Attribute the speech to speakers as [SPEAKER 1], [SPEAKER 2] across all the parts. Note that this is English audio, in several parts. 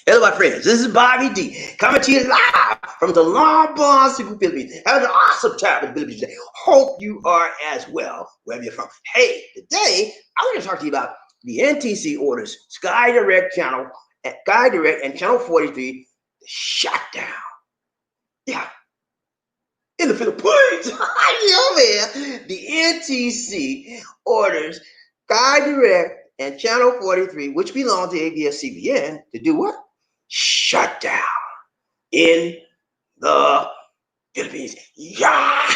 [SPEAKER 1] Hello, my friends. This is Bobby D coming to you live from the Lombard City, Philippines. Having an awesome time in the Philippines today. Hope you are as well, wherever you're from. Hey, today I'm going to talk to you about the NTC orders Sky Direct and Channel 43 shutdown. Yeah, in the Philippines. Yeah, man. The NTC orders Sky Direct and Channel 43, which belong to ABS-CBN, to do what? Shutdown in the Philippines. Yeah.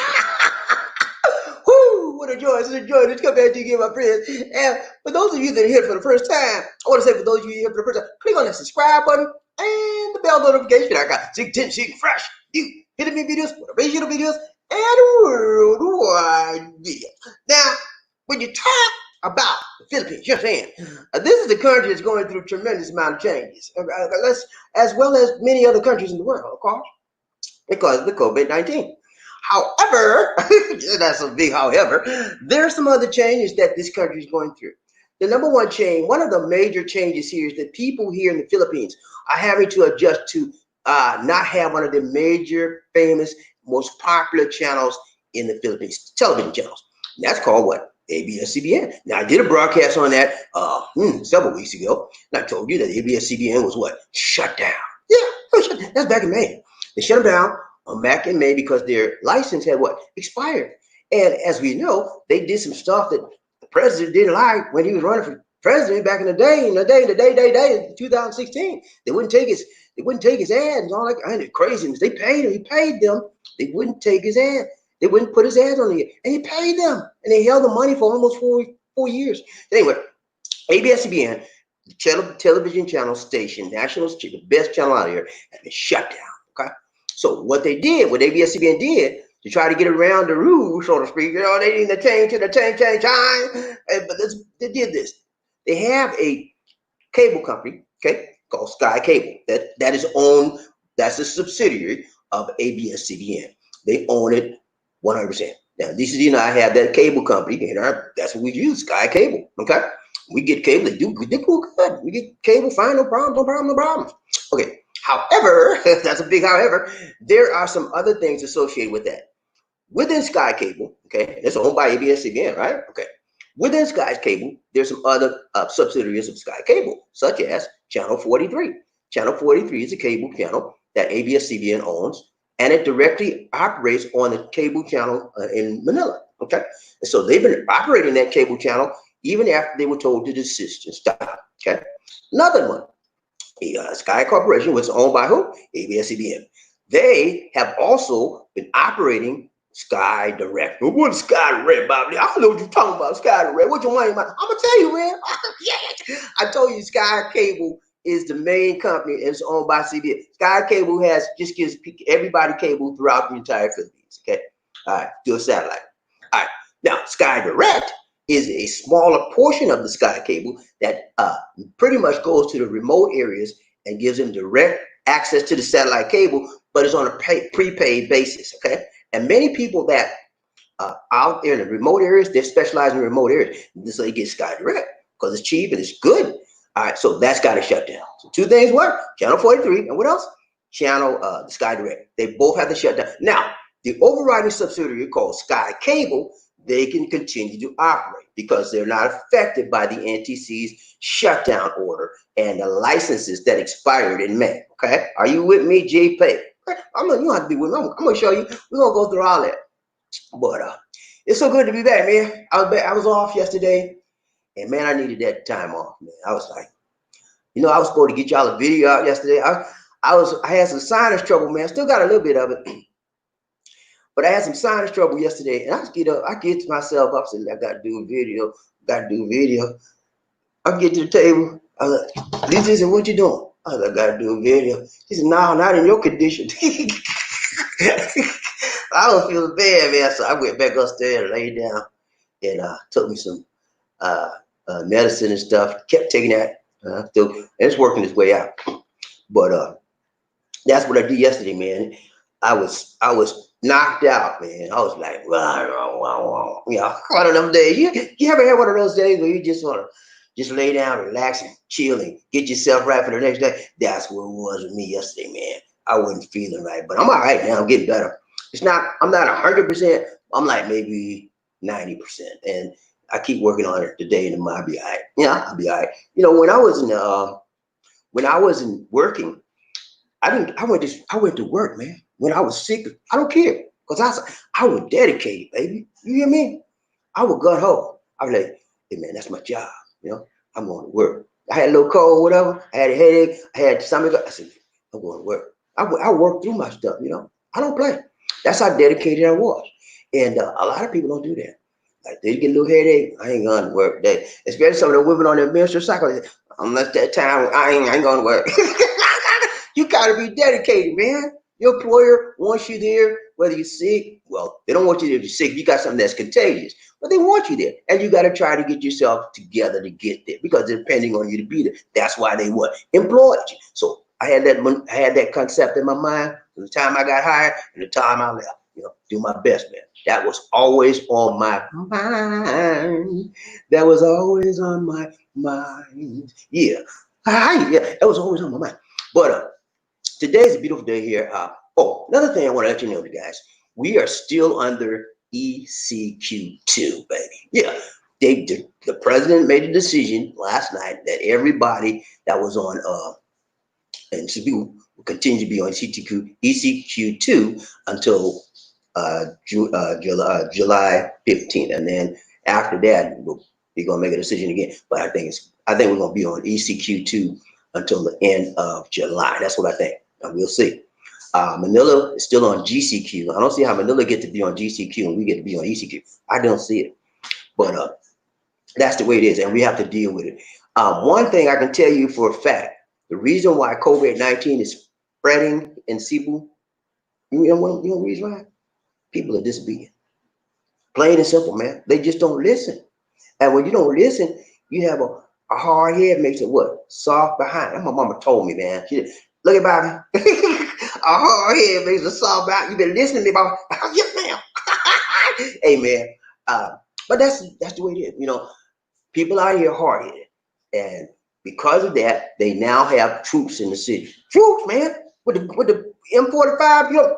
[SPEAKER 1] Woo, what a joy. It's a joy to come back to you, my friends. And for those of you that are here for the first time, I want to say for those of you here for the first time, click on that subscribe button and the bell notification icon. So you can see fresh, new Philippine videos, motivational videos, and worldwide videos. Now, when you talk about the Philippines, you're saying this is the country that's going through a tremendous amount of changes, as well as many other countries in the world, of course, because of the COVID-19. However, that's a big however, there are some other changes that this country is going through. The number one change, one of the major changes here is that people here in the Philippines are having to adjust to not have one of the major, famous, most popular channels in the Philippines, television channels. And that's called what? ABS-CBN. Now, I did a broadcast on that several weeks ago, and I told you that ABS-CBN was what? Shut down. Yeah, that's back in May. They shut them down back in May because their license had what? Expired. And as we know, they did some stuff that the president didn't like when he was running for president back in the day, in 2016. They wouldn't take his ads and all that kind of craziness. They paid him. He paid them. They wouldn't take his ad. They wouldn't put his ads on the air, and he paid them, and they held the money for almost four years. Anyway, ABS-CBN, the television channel station, the best channel out here, has been shut down. Okay, so what ABS-CBN did to try to get around the rules, so to speak, they need to change to the change, but they did this. They have a cable company, okay, called Sky Cable. That is owned. That's a subsidiary of ABS-CBN. They own it 100%. Now, I have that cable company, and that's what we use, Sky Cable. Okay, we get cable. They do good. We get cable, fine, no problem. Okay. However, that's a big however. There are some other things associated with that. Within Sky Cable, okay, it's owned by ABS-CBN, right? Okay. Within Sky Cable, there's some other subsidiaries of Sky Cable, such as Channel 43. Channel 43 is a cable channel that ABS-CBN owns, and it directly operates on a cable channel in Manila. Okay, and so they've been operating that cable channel even after they were told to desist and stop. Okay, another one, Sky Corporation, was owned by who? ABS-CBN. They have also been operating Sky Direct. What is Sky Direct, Bobby? I don't know what you're talking about. Sky Direct. What you want? I'm gonna tell you, man. I told you, Sky Cable is the main company, and it's owned by CBN. Sky Cable just gives everybody cable throughout the entire Philippines. Okay, all right, do a satellite. All right, now Sky Direct is a smaller portion of the Sky Cable that pretty much goes to the remote areas and gives them direct access to the satellite cable, but it's on a prepaid basis. Okay, and many people that out there in the remote areas, they specialize in remote areas, so they get Sky Direct because it's cheap and it's good. All right, so that's got to shut down. So two things work: Channel 43 and what else? The Sky Direct. They both have to shut down. Now, the overriding subsidiary called Sky Cable, they can continue to operate because they're not affected by the NTC's shutdown order and the licenses that expired in May. Okay, are you with me, JP? You don't have to be with me. I'm gonna show you. We're gonna go through all that. But it's so good to be back, man. I was off yesterday. And man, I needed that time off, man. I was like, I was supposed to get y'all a video out yesterday. I had some sinus trouble, man. Still got a little bit of it. But I had some sinus trouble yesterday. And I get to myself up, I said, I gotta do a video. I get to the table. I was like, this isn't what you doing. I was like, I gotta do a video. He said, no, not in your condition. I was feeling bad, man. So I went back upstairs, laid down, and took me some medicine and stuff. Kept taking that, and it's working its way out. But that's what I did yesterday, man. I was knocked out, man. I was like, one of them days. You ever had one of those days where you just want to Just lay down, relax, and chill, and get yourself right for the next day. That's what it was with me yesterday, man. I wasn't feeling right, but I'm all right now. I'm getting better. I'm not 100%. I'm like maybe 90%. And I keep working on it today, and I'll be all right. Yeah, I'll be all right. You know, when I wasn't working, I went to work, man. When I was sick, I don't care. Because I was dedicated, baby. You hear me? I would gut ho. I was like, hey man, that's my job. You know, I'm going to work. I had a little cold, whatever. I had a headache. I had stomach. I said, I'm going to work. I work through my stuff, you know. I don't play. That's how dedicated I was. And a lot of people don't do that. Like they get a little headache, I ain't going to work today. Especially some of the women on their menstrual cycle. Unless that time, I ain't going to work. You got to be dedicated, man. Your employer wants you there, whether you're sick. Well, they don't want you there if you're sick. You got something that's contagious, but they want you there. And you got to try to get yourself together to get there because they're depending on you to be there. That's why they employed you. So I had that concept in my mind from the time I got hired and the time I left. You know, do my best, man. That was always on my mind. That was always on my mind. Yeah. Yeah, that was always on my mind. But today's a beautiful day here. Another thing I want to let you know, guys, we are still under ECQ2, baby. Yeah, the president made a decision last night that everybody that was on and should be will continue to be on ECQ2 until July 15th, and then after that we're gonna make a decision again. But I think we're gonna be on ECQ2 until the end of July. That's what I think. And we'll see. Manila is still on GCQ. I don't see how Manila get to be on GCQ and we get to be on ECQ. I don't see it. But that's the way it is, and we have to deal with it. One thing I can tell you for a fact, the reason why COVID-19 is spreading in Cebu, you know the reason why? People are disobedient. Plain and simple, man. They just don't listen. And when you don't listen, you have a hard head makes it what? Soft behind. My mama told me, man. She did. Look at Bobby. A hard head makes a soft behind. You been listening to me, Bobby? Yes, ma'am. Hey, man. But that's the way it is. You know, people out here hard-headed. And because of that, they now have troops in the city. Troops, man. With the M45, you know,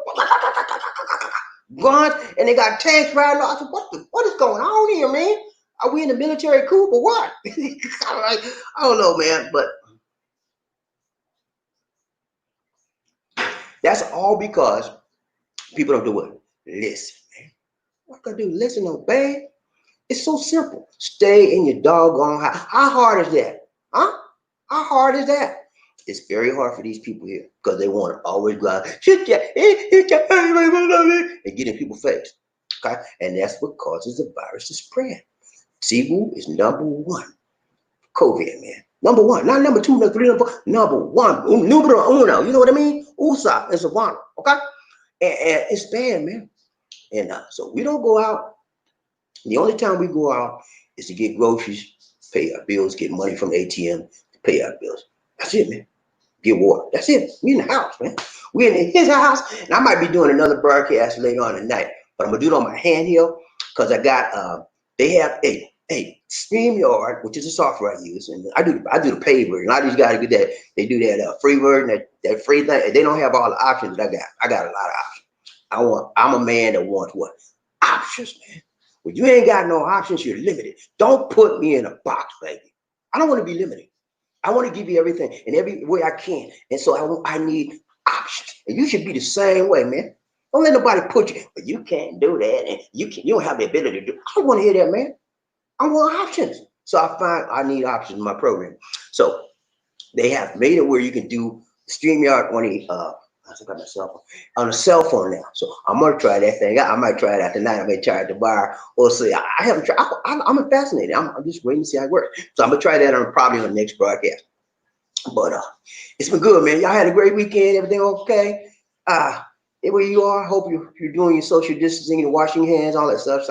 [SPEAKER 1] guns, and they got tanks riding off. I said, what is going on here, man? Are we in the military coup or what? I don't know, man, but that's all because people don't do what? Listen, man. What can I do? Listen, obey. It's so simple. Stay in your doggone house. How hard is that? Huh? How hard is that? It's very hard for these people here because they want to always go out and get in people's face. Okay? And that's what causes the virus to spread. Cebu is number one. COVID, man. Number one. Not number two, number three, number four. Number one. Numero uno. You know what I mean? USA and Savannah. Okay? And it's bad, man. And so we don't go out. The only time we go out is to get groceries, pay our bills, get money from the ATM to pay our bills. That's it, man. Get water. That's it. We in the house, man. We in his house, and I might be doing another broadcast later on tonight, but I'm gonna do it on my handheld because I got they have a StreamYard, which is a software I use, and I do the paid version. A lot of these guys do that. They do that free version, that free thing. They don't have all the options that I got. I got a lot of options. I'm a man that wants what? Options, man. When you ain't got no options, you're limited. Don't put me in a box, baby. I don't want to be limited. I want to give you everything in every way I can. And so I need options. And you should be the same way, man. Don't let nobody put you, but you can't do that. And you don't have the ability to do it. I don't want to hear that, man. I want options. So I need options in my program. So they have made it where you can do StreamYard on a cell phone now. So I'm gonna try that thing. I might try it out tonight. I may try it tomorrow. We'll see. I haven't tried. I'm fascinated. I'm just waiting to see how it works. So I'm gonna try that probably on the next broadcast. But it's been good, man. Y'all had a great weekend. Everything okay? Where you are, hope you're doing your social distancing and washing your hands, all that stuff.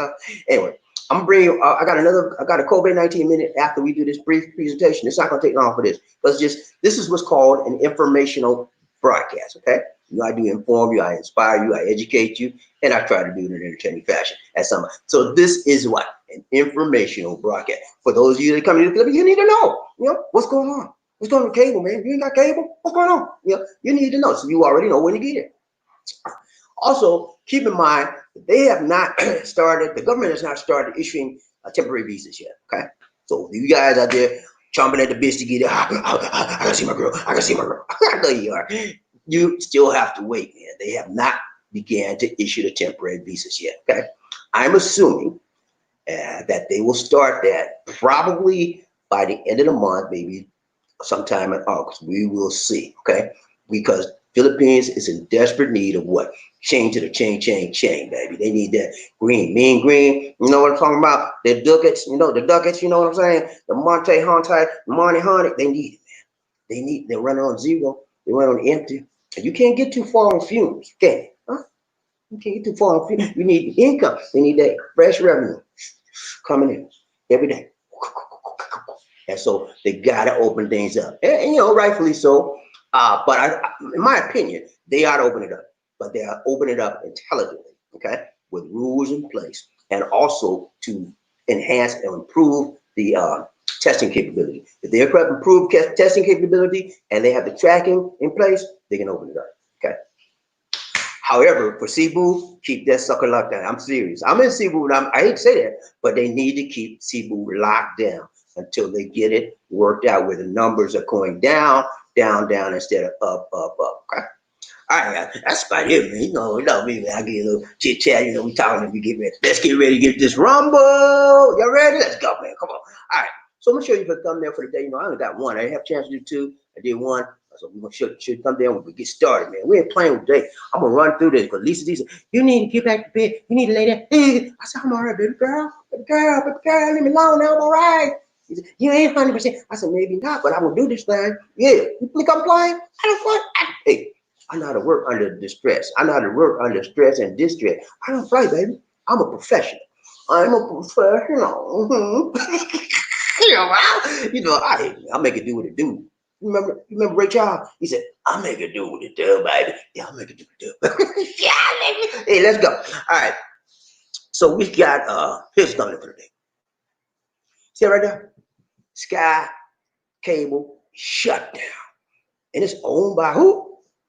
[SPEAKER 1] Anyway, I'm gonna bring you. I got a COVID-19 minute after we do this brief presentation. It's not gonna take long for this, but this is what's called an informational broadcast. Okay, You know, I do inform you, I inspire you, I educate you, and I try to do it in an entertaining fashion at some. So this is what? An informational broadcast. For those of you that come into the Philippines, you need to know, you know, what's going on. What's going on with cable, man? You ain't got cable? What's going on? You know, you need to know. So you already know when to get it. Also, keep in mind, they have not started, the government has not started issuing temporary visas yet, okay? So you guys out there chomping at the bits to get it, I gotta see my girl, I gotta see my girl. I know you are. You still have to wait, man. They have not began to issue the temporary visas yet, okay? I'm assuming that they will start that probably by the end of the month, maybe sometime in August. We will see, okay? Because Philippines is in desperate need of what? Change to the chain, baby. They need that green, mean green. You know what I'm talking about? The ducats, you know, the ducats, you know what I'm saying? The Monte Honte, Monte Honey, they need it, man. They need, they're running on zero, they run on empty. And you can't get too far on fumes, can you? Huh? You can't get too far on fumes. You need income. They need that fresh revenue coming in every day. And so they got to open things up. And, you know, rightfully so. But in my opinion, they ought to open it up. But they ought to open it up intelligently, okay, with rules in place, and also to enhance and improve the testing capability. If they improve testing capability and they have the tracking in place, they can open it up, okay? However, for Cebu, keep that sucker locked down. I'm serious. I'm in Cebu, and I hate to say that, but they need to keep Cebu locked down until they get it worked out where the numbers are going down, instead of up. Okay. All right, guys, that's about it, man. You know me, man. I get a little chit chat. You know, we talking. We get ready. Let's get ready to get this rumble. Y'all ready? Let's go, man. Come on. All right. So I'm gonna show you the thumbnail for the day. You know, I only got one. I didn't have a chance to do two. I did one. So we're gonna show thumbnail when we get started, man. We ain't playing with today. I'm gonna run through this because Lisa D said, you need to get back to bed. You need to lay down. I said, I'm all right, baby girl. Baby girl, leave me alone now. I'm all right. He said, you ain't 100%. I said, maybe not, but I'm gonna do this thing. Yeah. You think I'm playing? I don't play. Hey, I know how to work under distress. I know how to work under stress and distress. I don't play, baby. I'm a professional. I'm a professional. I make it do what it do. You remember Ray Charles? He said, I make it do what it do, baby. Yeah, I make it do what it do. Yeah, hey, let's go. All right. So we got here's something for the day. See right there? Sky Cable Shutdown. And it's owned by who?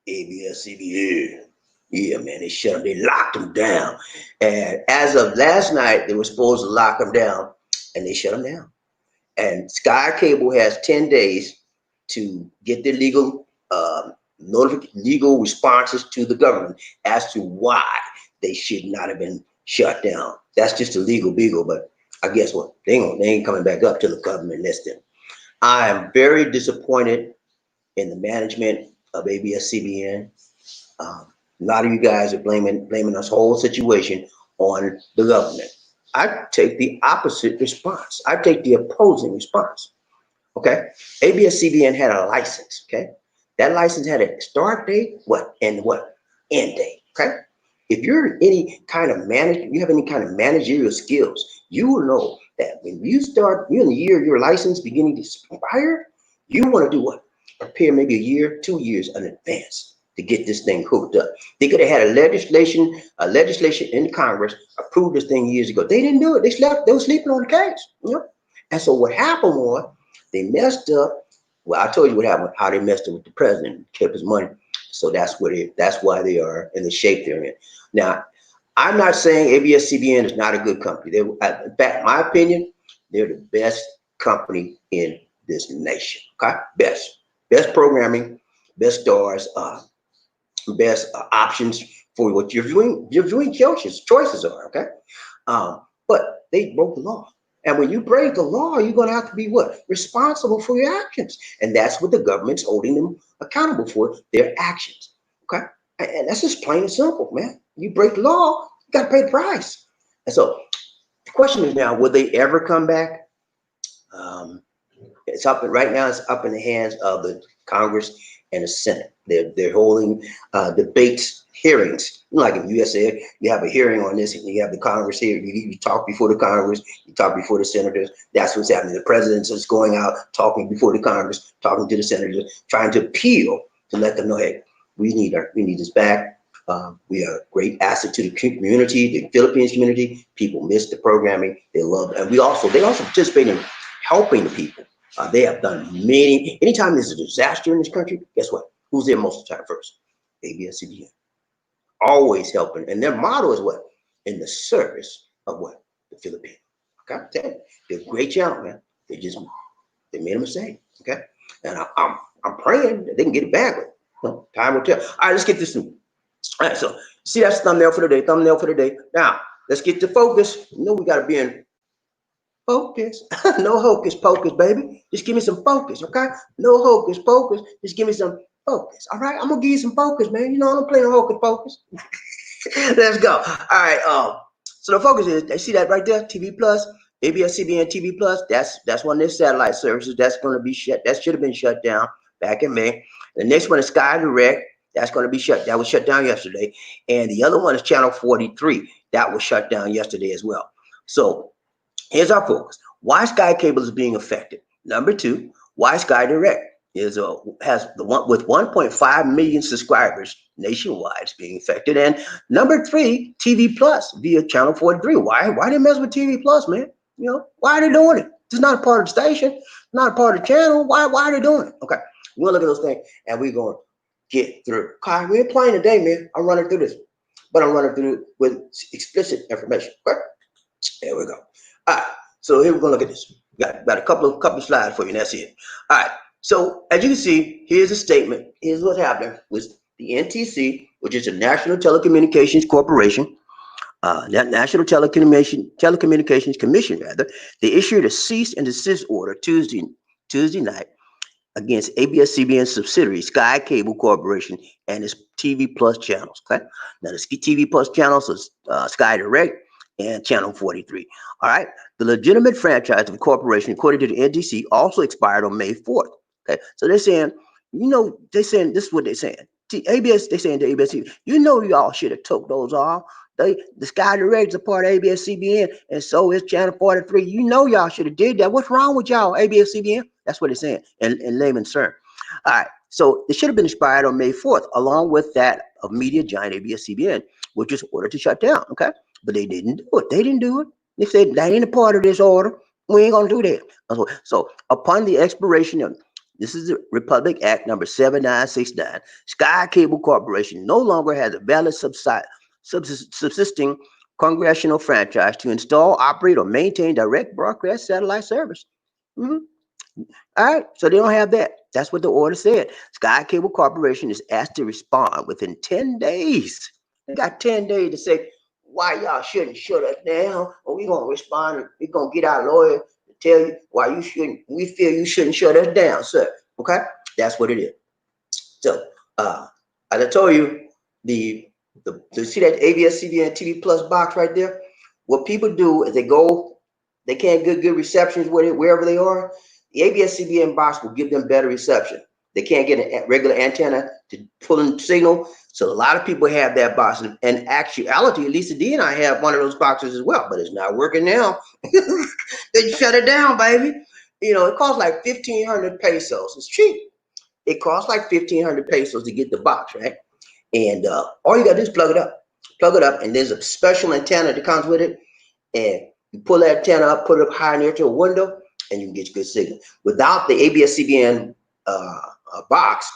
[SPEAKER 1] ABS-CBN. Yeah, man, they shut them. They locked them down. And as of last night, they were supposed to lock them down, and they shut them down. And Sky Cable has 10 days to get their legal legal responses to the government as to why they should not have been shut down. That's just a legal beagle, but I guess what? They ain't coming back up till the government lets them. I am very disappointed in the management of ABS-CBN. A lot of you guys are blaming this whole situation on the government. I take the opposite response. I take the opposing response. Okay, ABS-CBN had a license. Okay, that license had a start date, end date. Okay, if you're any kind of you have any kind of managerial skills, you will know that when you start, you're in the year your license beginning to expire, you want to do what? Prepare maybe a year, 2 years in advance to get this thing hooked up. They could have had a legislation in Congress approved this thing years ago. They didn't do it. They were sleeping on the case. You know? And so what happened was they messed up. Well, I told you what happened, how they messed up with the president, kept his money. So that's why they are in the shape they're in. Now, I'm not saying ABS-CBN is not a good company. In fact, my opinion, they're the best company in this nation. Okay, best programming, best stars, best options for what your viewing choices are. Okay, but they broke the law. And when you break the law, you're going to have to be what? Responsible for your actions. And that's what the government's holding them accountable for, their actions. Okay? And that's just plain and simple, man. You break the law, you got to pay the price. And so the question is now, will they ever come back? It's up right now. It's up in the hands of the Congress and the Senate. They're holding debates, hearings. Like in USA, you have a hearing on this, and you have the Congress here. You talk before the Congress, you talk before the senators. That's what's happening. The president is going out, talking before the Congress, talking to the senators, trying to appeal to let them know, hey, We need this back. We are a great asset to the community, the Philippines community. People miss the programming. They love it. And they also participate in helping the people. They have done many. Anytime there's a disaster in this country, guess what? Who's there most of the time first? ABS-CBN. Always helping. And their motto is what? In the service of what? The Philippines. Okay? They're a great channel, man. They made a mistake. Okay? And I'm praying that they can get it back. But time will tell. All right, let's get this through. All right, so see, that's the thumbnail for the day. Now, let's get to focus. You know we got to be in focus. No hocus pocus, baby. Just give me some focus, okay? No hocus pocus. Just give me some focus, all right? I'm going to give you some focus, man. You know, I don't play no hocus pocus. Let's go. All right, so the focus is, they see that right there? TV Plus, ABS-CBN TV Plus. That's one of their satellite services. That's going to be shut. That should have been shut down back in May. The next one is Sky Direct. That's going to be shut. That was shut down yesterday. And the other one is Channel 43. That was shut down yesterday as well. So here's our focus. Why Sky Cable is being affected. Number two, why Sky Direct has the one with 1.5 million subscribers nationwide is being affected. And number three, TV Plus via Channel 43. Why they mess with TV Plus, man? You know, why are they doing it? It's not a part of the station, not a part of the channel. Why are they doing it? Okay, we're gonna look at those things and we're gonna get through. Okay, we ain't playing today, man. I'm running through this, but I'm running through it with explicit information. Okay, there we go. All right, so here we're gonna look at this. Got a couple of slides for you, and that's it. All right, so as you can see, here's a statement. Here's what's happening with the NTC, which is the National Telecommunications Corporation. That National Telecommunications Commission, rather, they issued a cease and desist order Tuesday night against ABS-CBN subsidiary Sky Cable Corporation and its TV Plus channels. Okay, now the TV Plus channels is Sky Direct and Channel 43. All right, the legitimate franchise of the corporation, according to the NTC, also expired on May 4th. Okay, so they're saying, you know, this is what they're saying. They're saying to ABS-CBN, you know, y'all should have took those off. The Sky Direct is a part of ABS-CBN, and so is Channel 43. You know, y'all should have did that. What's wrong with y'all, ABS-CBN? That's what they're saying in layman's terms. All right, so it should have been expired on May 4th, along with that of media giant ABS-CBN, which was ordered to shut down. Okay, but they didn't do it. They didn't do it. They said that ain't a part of this order. We ain't gonna do that. So upon the expiration of this is the Republic Act number 7969, Sky Cable Corporation no longer has a valid subsisting congressional franchise to install, operate, or maintain direct broadcast satellite service. All right, so they don't have that. That's what the order said. Sky Cable Corporation is asked to respond within 10 days. They got 10 days to say why y'all shouldn't shut us down, or we're going to respond. We're going to get our lawyer to tell you why you shouldn't. We feel you shouldn't shut us down, sir. Okay, that's what it is. So, as I told you, the see that ABS-CBN TV Plus box right there? What people do is they can't get good receptions with it wherever they are. The ABS-CBN box will give them better reception. They can't get a regular antenna to pull in signal. So a lot of people have that box. And actuality, Lisa D and I have one of those boxes as well, but it's not working now. They shut it down, baby. You know, it costs like 1,500 pesos. It's cheap. It costs like 1,500 pesos to get the box, right? And all you got to do is plug it up, and there's a special antenna that comes with it. And you pull that antenna up, put it up high near to a window, and you can get good signal. Without the ABS-CBN box,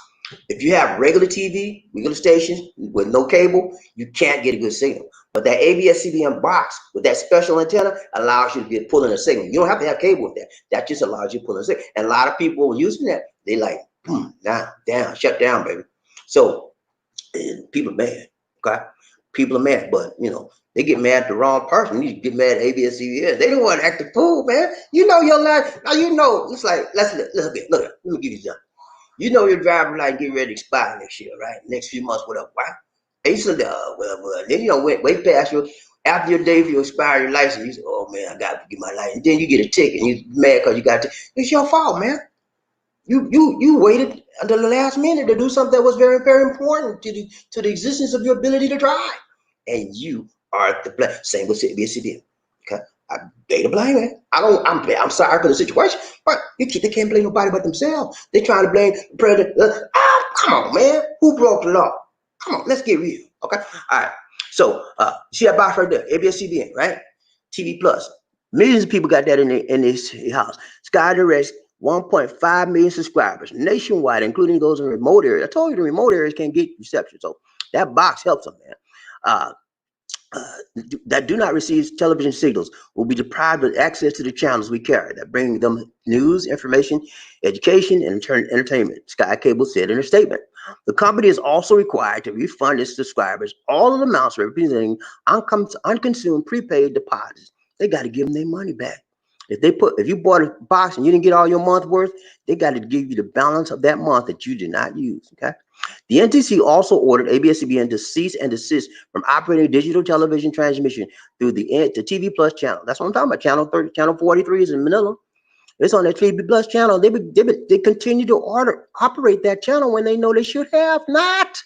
[SPEAKER 1] if you have regular TV, regular stations with no cable, you can't get a good signal. But that ABS-CBN box with that special antenna allows you to get pulling a signal. You don't have to have cable with that. That just allows you to pull a signal. And a lot of people using that, they like, down, shut down, baby. So people are mad, okay? People are mad, but you know, they get mad at the wrong person. You get mad at ABS-CBN. They don't want to act the fool, man. You know your life. Now you know, it's like, look, let me give you something. You know your driver's license getting ready to expire next year, right? Next few months, whatever. Right? And you said, well, then you don't wait past your, after your day for your expire your license, you say, oh man, I got to get my license. Then you get a ticket and you're mad because you got to. It's your fault, man. You waited until the last minute to do something that was very, very important to the existence of your ability to drive. And you are the blame. Same with ABS-CBN. Okay? They to blame it. I'm sorry for the situation, but they can't blame nobody but themselves. They trying to blame the president. Come on, man. Who broke the law? Come on, let's get real. Okay. All right. So see that box right there, ABS-CBN, right? TV Plus. Millions of people got that in this house. Sky Direct's 1.5 million subscribers nationwide, including those in remote areas. I told you the remote areas can't get reception, so that box helps them, man. That do not receive television signals will be deprived of access to the channels we carry that bring them news, information, education, and entertainment, Sky Cable said in a statement. The company is also required to refund its subscribers all of the amounts representing unconsumed prepaid deposits. They got to give them their money back. If you bought a box and you didn't get all your month worth, they got to give you the balance of that month that you did not use. Okay. The NTC also ordered ABS-CBN to cease and desist from operating digital television transmission through the TV Plus channel. That's what I'm talking about. Channel 30, Channel 43 is in Manila. It's on that TV Plus channel. They continue to operate that channel when they know they should have not.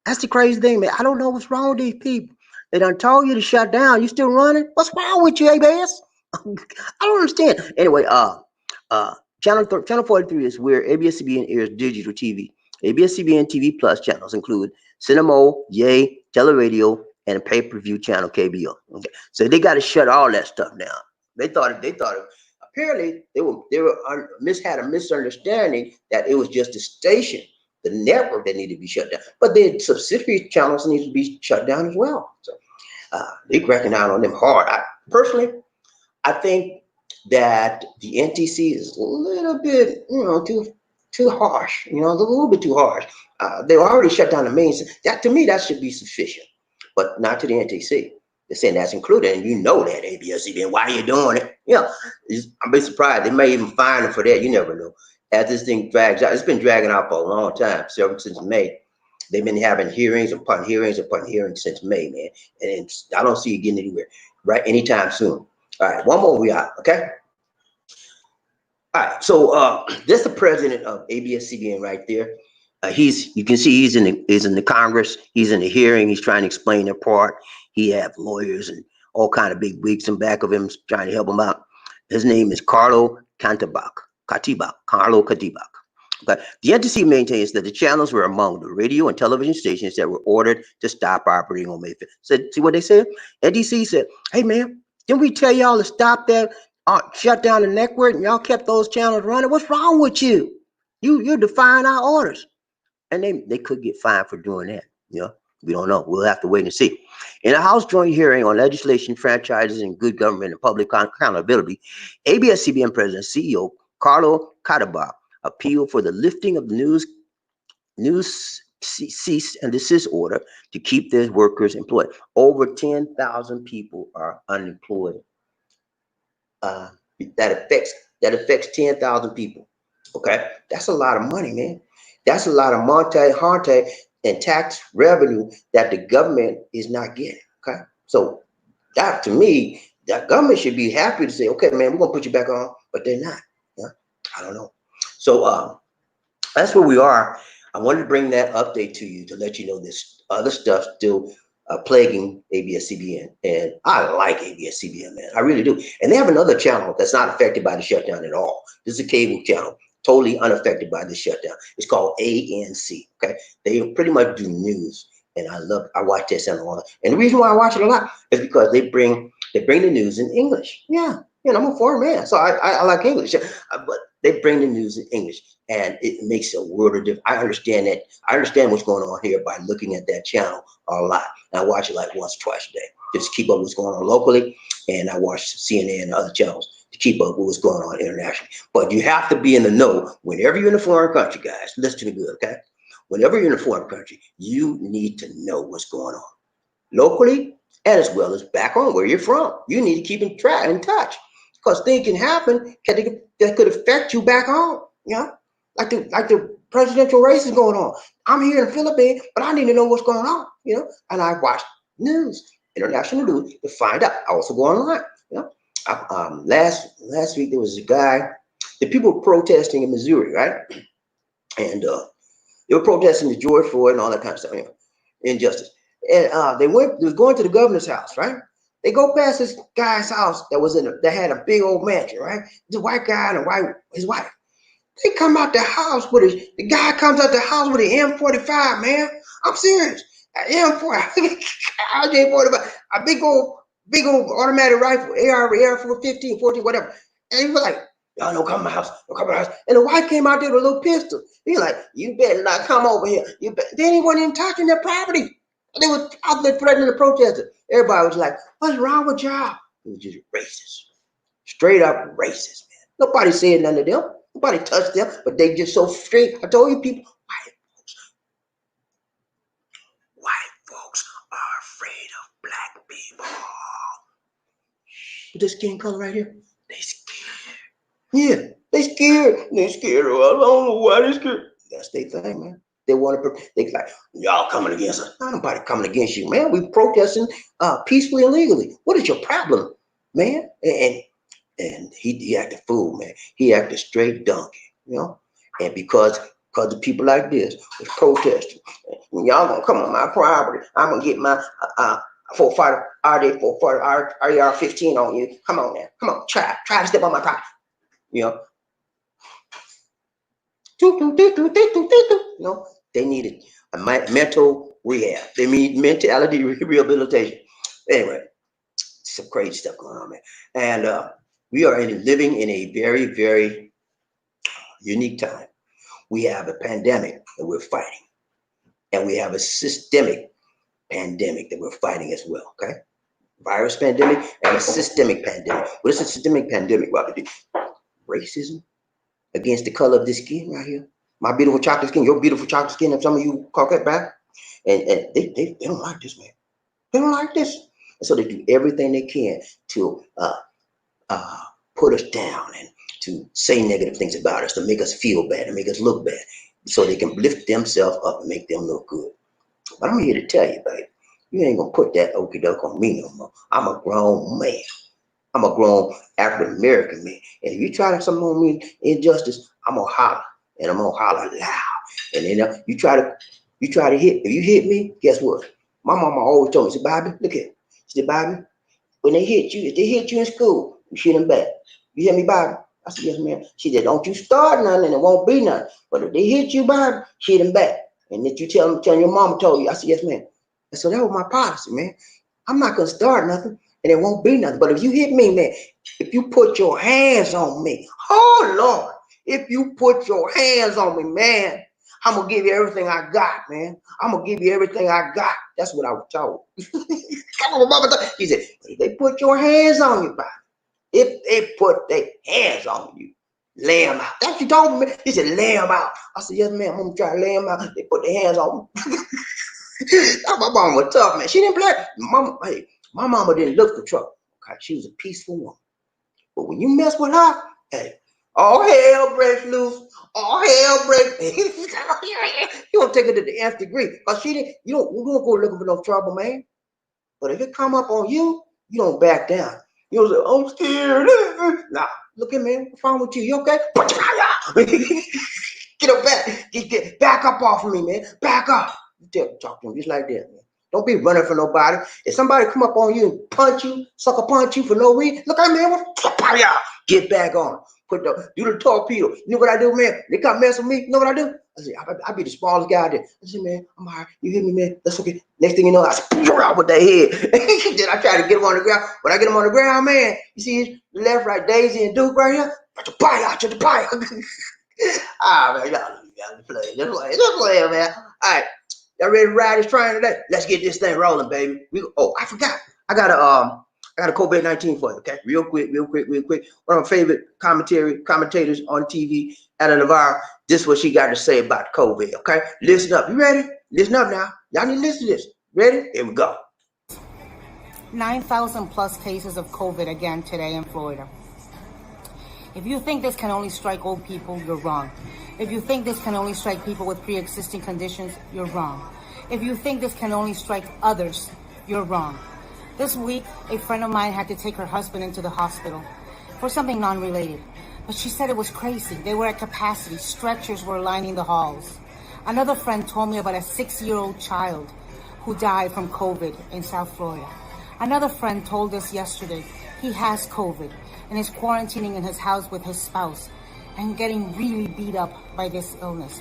[SPEAKER 1] That's the crazy thing, man. I don't know what's wrong with these people. They done told you to shut down. You still running? What's wrong with you, ABS? I don't understand. Anyway, Channel 43 is where ABS-CBN airs digital TV. ABS-CBN TV Plus channels include Cinema, Yay, Teleradio, and a pay-per-view channel KBO. Okay, so they got to shut all that stuff down. They thought apparently had a misunderstanding that it was just the station, the network that needed to be shut down, but the subsidiary channels need to be shut down as well. So they cracking down on them hard. Personally, I think that the NTC is a little bit, too harsh. A little bit too harsh. They already shut down the main. That to me, that should be sufficient, but not to the NTC. They're saying that's included, and you know that ABS-CBN. Why are you doing it? I'm be surprised. They may even fine them for that. You never know. As this thing drags out, it's been dragging out for a long time, since May. They've been having hearings upon hearings upon hearings since May, man, and I don't see it getting anywhere right anytime soon. All right, one more we out, okay? All right, so that's the president of ABS-CBN right there. You can see he's in the Congress. He's in the hearing. He's trying to explain their part. He have lawyers and all kind of big wigs in back of him trying to help him out. His name is Carlo Katibak. Okay. The NTC maintains that the channels were among the radio and television stations that were ordered to stop operating on May 5th. So, see what they said? NTC said, hey, man, didn't we tell y'all to stop that, shut down the network, and y'all kept those channels running? What's wrong with you? You're defying our orders. And they could get fined for doing that. We don't know. We'll have to wait and see. In a House joint hearing on legislation, franchises, and good government and public accountability, ABS-CBN President CEO Carlo Katibak appealed for the lifting of the news cease and desist order to keep their workers employed. Over 10,000 people are unemployed. That affects 10,000 people. Okay, that's a lot of money, man. That's a lot of monte and tax revenue that the government is not getting. Okay, so that to me, that government should be happy to say, okay, man, we're gonna put you back on, but they're not. I don't know. So that's where we are. I wanted to bring that update to you to let you know this other stuff still plaguing ABS-CBN, and I like ABS-CBN, man. I really do. And they have another channel that's not affected by the shutdown at all. This is a cable channel, totally unaffected by the shutdown. It's called ANC. Okay, they pretty much do news, and I watch that channel a lot. And the reason why I watch it a lot is because they bring the news in English. Yeah, I'm a foreign man, so I like English, but they bring the news in English, and it makes a world of difference. I understand that. I understand what's going on here by looking at that channel a lot. And I watch it like once or twice a day just to keep up with what's going on locally, and I watch CNN and other channels to keep up with what's going on internationally. But you have to be in the know whenever you're in a foreign country, guys. Listen to me good, okay? Whenever you're in a foreign country, you need to know what's going on locally and as well as back on where you're from. You need to keep in touch. Because things can happen that could affect you back home, like the presidential race is going on. I'm here in the Philippines, but I need to know what's going on, and I watch news, international news, to find out. I also go online, last week there was a guy, the people were protesting in Missouri, right? And they were protesting the George Floyd and all that kind of stuff, injustice. And they was going to the governor's house, right? They go past this guy's house that had a big old mansion, right? The white guy and his wife. They come out the house with the guy comes out the house with an M45, man. I'm serious. An M40, M45, a big old automatic rifle, AR 15, 14, whatever. And he was like, y'all don't come to my house, don't come to my house. And the wife came out there with a little pistol. He like, you better not come over here. Then he wasn't even touching their property. They were out there threatening the protesters. Everybody was like, what's wrong with y'all? It was just racist. Straight up racist, man. Nobody said nothing to them. Nobody touched them, but they just so straight. I told you people, white folks are afraid of black people. With this skin color right here, they scared. Yeah, they scared. They scared. I don't know why they scared. That's their thing, man. They want to. They like y'all coming against us. Not nobody coming against you, man. We protesting peacefully and legally. What is your problem, man? And he acted fool, man. He acted straight donkey, you know. And because of people like this was protesting, when y'all gonna come on my property, I'm gonna get my 440 RD 440 RER 15 on you. Come on now, come on, try to step on my property, you know. You know, they needed a mental rehab. They need mentality rehabilitation. Anyway, some crazy stuff going on, man. And we are living in a very, very unique time. We have a pandemic that we're fighting, and we have a systemic pandemic that we're fighting as well. Okay, virus pandemic and a systemic pandemic. What is a systemic pandemic, Robert? Racism against the color of the skin right here. My beautiful chocolate skin, your beautiful chocolate skin, and some of you Caucasian back, and they don't like this, man. They don't like this, and so they do everything they can to put us down and to say negative things about us, to make us feel bad and make us look bad, so they can lift themselves up and make them look good. But I'm here to tell you, babe, you ain't gonna put that okie doke on me no more. I'm a grown man. I'm a grown African American man. And if you try to something on me, injustice, I'm gonna holler, and I'm gonna holler loud. And then you try to hit. If you hit me, guess what? My mama always told me, she said, Bobby, look here. She said, Bobby, when they hit you, if they hit you in school, you hit them back. You hear me, Bobby? I said, yes, ma'am. She said, don't you start nothing and it won't be nothing. But if they hit you, Bobby, hit them back. And if you tell your mama told you, I said, yes, ma'am. And so that was my policy, man. I'm not gonna start nothing and it won't be nothing. But if you hit me, man, if you put your hands on me, oh Lord, if you put your hands on me, man, I'm gonna give you everything I got, man. I'm gonna give you everything I got. That's what I was told. Come on, mama. He said, if they put your hands on you, Bobby, if they put their hands on you, lay them out. That's what you told me. He said, lay them out. I said, yes, ma'am. I'm gonna try to lay them out. They put their hands on me. My mama was tough, man. She didn't play. My mama didn't look for trouble. Okay, she was a peaceful woman. But when you mess with her, hey, all hell breaks loose. All hell breaks. You don't take it to the nth degree, cause you don't go looking for no trouble, man. But if it come up on you, you don't back down. You don't say, I'm scared. Nah, look at me. What's wrong with you? You okay? Get up back. Get back up off of me, man. Back up. Talk to him just like that, man. Don't be running for nobody. If somebody come up on you and punch you, sucker punch you for no reason, look at me, get back on. Do the torpedo. You know what I do, man? They come mess with me. You know what I do? I say, I be the smallest guy there. I say, man, I'm all right. You hit me, man. That's okay. Next thing you know, I spring out with that head. Then I try to get him on the ground. When I get him on the ground, man, you see left, right, Daisy and Duke right here. Ah, man, y'all play. Just play, man. All right. Y'all ready to ride this train today? Let's get this thing rolling, baby. I forgot. I got a COVID-19 for you, okay? Real quick. One of my favorite commentators on TV, Anna Navarro. This is what she got to say about COVID, okay? Listen up. You ready? Listen up now. Y'all need to listen to this. Ready? Here we go.
[SPEAKER 2] 9,000 plus cases of COVID again today in Florida. If you think this can only strike old people, you're wrong. If you think this can only strike people with pre-existing conditions, you're wrong. If you think this can only strike others, you're wrong. This week, a friend of mine had to take her husband into the hospital for something non-related. But she said it was crazy. They were at capacity. Stretchers were lining the halls. Another friend told me about a 6-year-old child who died from COVID in South Florida. Another friend told us yesterday he has COVID and is quarantining in his house with his spouse. and getting really beat up by this illness.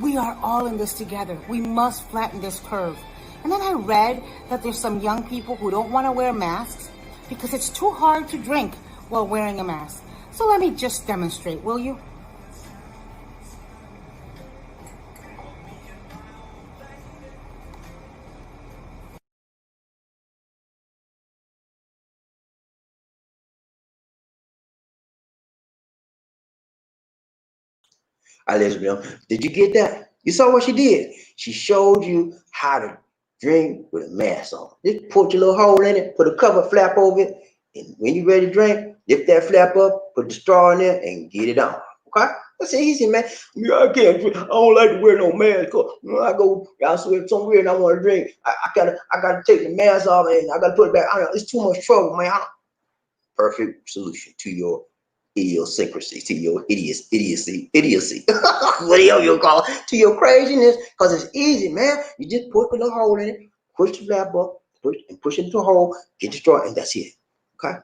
[SPEAKER 2] We are all in this together. We must flatten this curve. And then I read that there's some young people who don't want to wear masks because it's too hard to drink while wearing a mask. So let me just demonstrate, will you?
[SPEAKER 1] Elizabeth, did you get that? You saw what she did? She showed you how to drink with a mask on. Just put your little hole in it, put a cover flap over it, and when you're ready to drink, lift that flap up, put the straw in there, and get it on. Okay? That's easy, man. Yeah, I can't drink. I don't like to wear no mask. When I go somewhere and I want to drink, I gotta take the mask off and I gotta put it back. I don't know, it's too much trouble, man. Perfect solution to your idiosyncrasy, to your idiocy, whatever you call it, to your craziness, because it's easy, man. You just put a little hole in it, push the flap up, push it into a hole, get the straw, and that's it. Okay?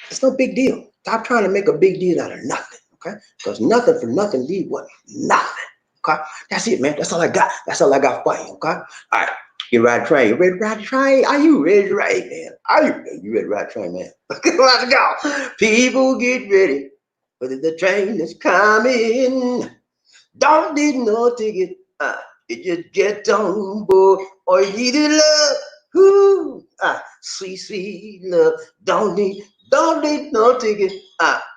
[SPEAKER 1] It's no big deal. Stop trying to make a big deal out of nothing. Okay? Because nothing for nothing leave what? Nothing. Okay? That's it, man. That's all I got. That's all I got for you. Okay? All right. You ride the train. You ready to ride the train? Are you ready to ride, man? Are you ready to ride the train, man? Let's go. People get ready. But the train is coming. Don't need no ticket. You just get on board. Or you need love. Ooh, sweet, sweet love. Don't need no ticket.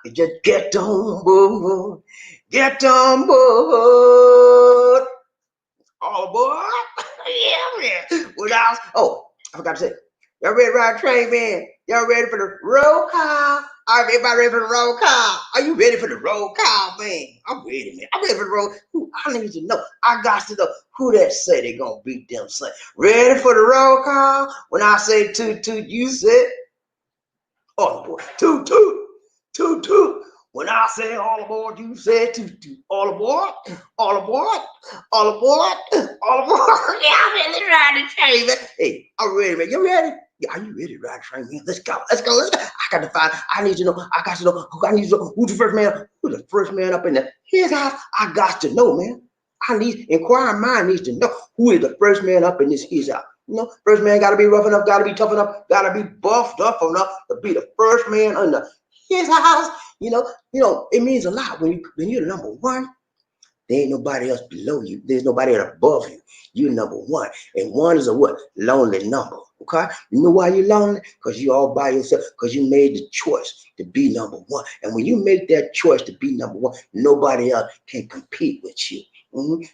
[SPEAKER 1] You just get on board. Get on board. All aboard. Yeah, man. I forgot to say, y'all ready to ride a train, man? Y'all ready for the roll call? All right, everybody ready for the roll call? Are you ready for the roll call, man? I'm ready, man. I'm ready for the roll. I need to know. I got to know who that say they gonna beat them. Say, ready for the roll call? When I say toot toot, you say, oh boy, toot toot, toot toot. When I say all aboard, you say toot toot. All aboard, all aboard, all aboard, all aboard. Yeah, I'm ready to ride the train, man. Hey, I'm ready, man. You ready? Yeah, are you ready to ride the train, man? Let's go, let's go, let's go. I need to know who's the first man, who's the first man up in there. His house, I got to know, man. Inquiring mind needs to know who is the first man up in his house. You know, first man gotta be rough enough, gotta be tough enough, gotta be buffed up enough to be the first man under his house. You know, it means a lot when you're the number one. There ain't nobody else below you. There's nobody else above you. You're number one. And one is a what? Lonely number. Okay? You know why you're lonely? Because you're all by yourself. Because you made the choice to be number one. And when you make that choice to be number one, nobody else can compete with you.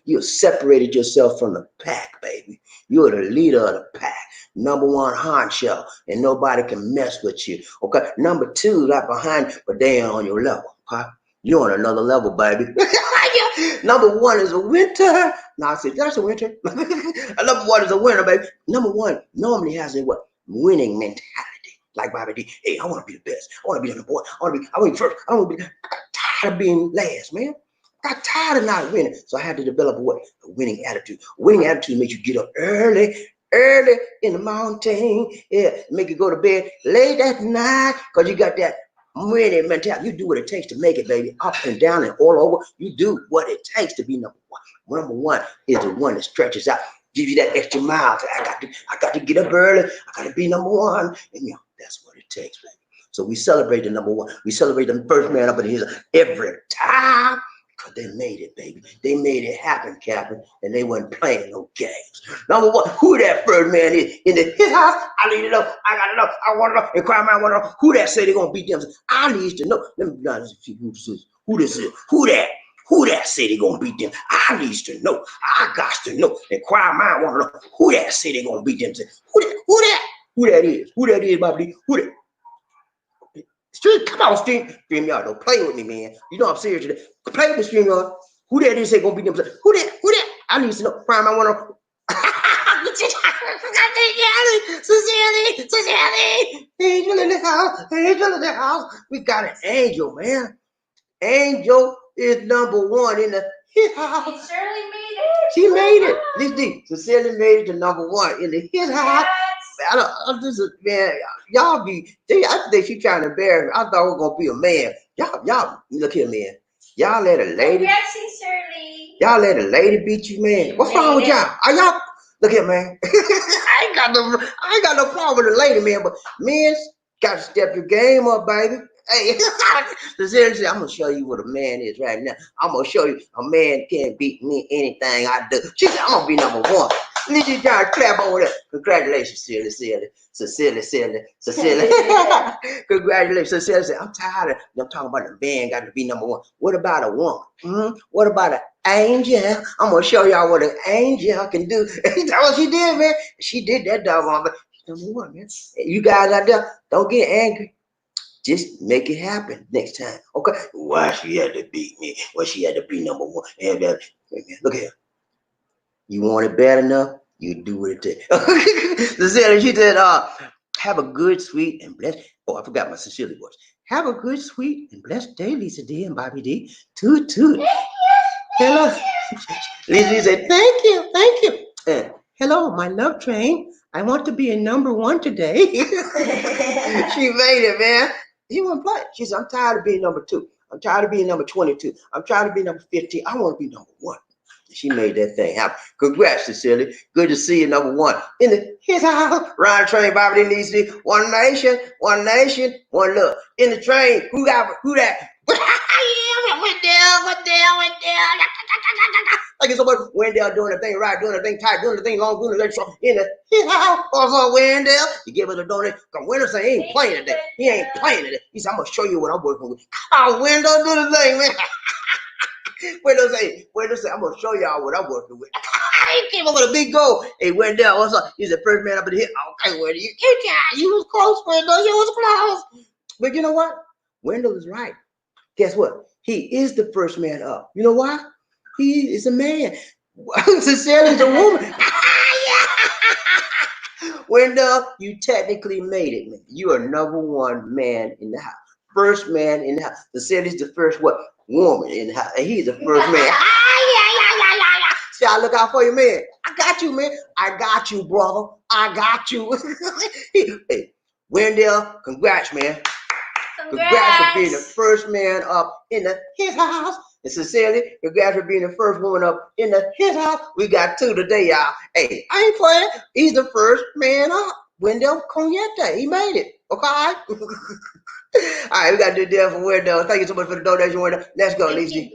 [SPEAKER 1] You separated yourself from the pack, baby. You're the leader of the pack. Number one honcho, and nobody can mess with you. Okay? Number two, right behind, but they ain't on your level. Okay? You're on another level, baby. Number one is a winter. No, I said that's a winter. Number one is a winner, baby. Number one normally has a what? Winning mentality. Like Bobby D. Hey, I want to be the best. I want to be the boy. I want to be first. I got tired of being last, man. I got tired of not winning. So I had to develop what? A winning attitude. A winning attitude makes you get up early in the mountain. Yeah, make you go to bed late at night because you got that winning mentality. You do what it takes to make it, baby. Up and down and all over. You do what it takes to be number one. Number one is the one that stretches out, give you that extra mile. I got to get up early. I got to be number one. And that's what it takes, baby. So we celebrate the number one. We celebrate the first man up in his every time. Because they made it, baby. They made it happen, Captain. And they wasn't playing no games. Number one, who that first man is in his house? I need to know. I got to know. I want to know. And crime, I want to know who that say they're going to beat them. I need to know. Let me see who this is. Who this is. Who that say they're going to beat them. I need to know. I got to know. And crime, I want to know who that say they're going to beat them. Who that is, Bobby? Who that? Stream, come on, stream y'all. Don't play with me, man. You know I'm serious today. Play with the stream y'all. Who that is say gonna beat them? Who that? I need to know. Prime, I wanna know. Sincerely. Angel in the house. We got an angel, man. Angel is number one in his house.
[SPEAKER 3] She surely made it.
[SPEAKER 1] She made it. Listen, Sincerely made it to number one in his house. Man, y'all I think she trying to embarrass me. I thought it was gonna be a man. Y'all, look here, man. Y'all let a lady.
[SPEAKER 3] Sincerely.
[SPEAKER 1] Y'all let a lady beat you, man. What's wrong with y'all? Are y'all? Look here, man. I ain't got no problem with a lady, man. But men got to step your game up, baby. Hey, seriously, I'm gonna show you what a man is right now. I'm gonna show you a man can't beat me anything I do. She said, I'm gonna be number one. Let you guys clap over there. Congratulations, Cecilia. Congratulations, Cecilia. I'm tired of them talking about the man got to be number one. What about a woman? What about an angel? I'm gonna show y'all what an angel can do. That's what she did, man. She did that doggone, but she's number one, man. You guys out there, don't get angry. Just make it happen next time, okay? Why she had to beat me? Why she had to be number one? Look here. You want it bad enough, you do what it takes. She said, have a good, sweet, and blessed. Oh, I forgot my Cecilia voice. Have a good, sweet, and blessed day, Lisa D and Bobby D. Toot, toot. Hello. Lisa said, thank you. Hello, my love train. I want to be a number one today. She made it, man. He wouldn't play. She said, I'm tired of being number 2. I'm tired of being number 22. I'm tired of being number 15. I want to be number 1. She made that thing happen. Congrats, Cecilia. Good to see you, number 1. In the his house, Ryan Train, Bobby Lee, one nation, one love. In the train, who that? Like it's somebody Wendell doing the thing right, doing the thing tight, doing the thing long, doing the thing short. In the his house, also Wendell. You give us a donate. Cause Wendell say he ain't playing today. He ain't playing today. He said, I'm gonna show you what I'm working with. Come on, Wendell, do the thing, man. Wendell say, I'm gonna show y'all what I'm working with. He came up with a big goal. Hey, Wendell, what's up? He's the first man up in the hit. Okay, Wendell, you was close, Wendell. You was close. But you know what? Wendell is right. Guess what? He is the first man up. You know why? He is a man. Cecilia's a woman. Wendell, you technically made it, man. You are number 1 man in the house. First man in the house. Cecilia's the first what? Woman in the house. And he's the first man. See, I look out for you, man. I got you, man. I got you, brother. I got you. Hey, Wendell, congrats, man. Congrats for being the first man up in his house. And Cecilia, congrats for being the first woman up in his house. We got 2 today, y'all. Hey, I ain't playing. He's the first man up. Wendell Cognette. He made it. Okay? All right, we got to do the deal for Wendell. Thank you so much for the donation, Wendell. Let's go, Lisa.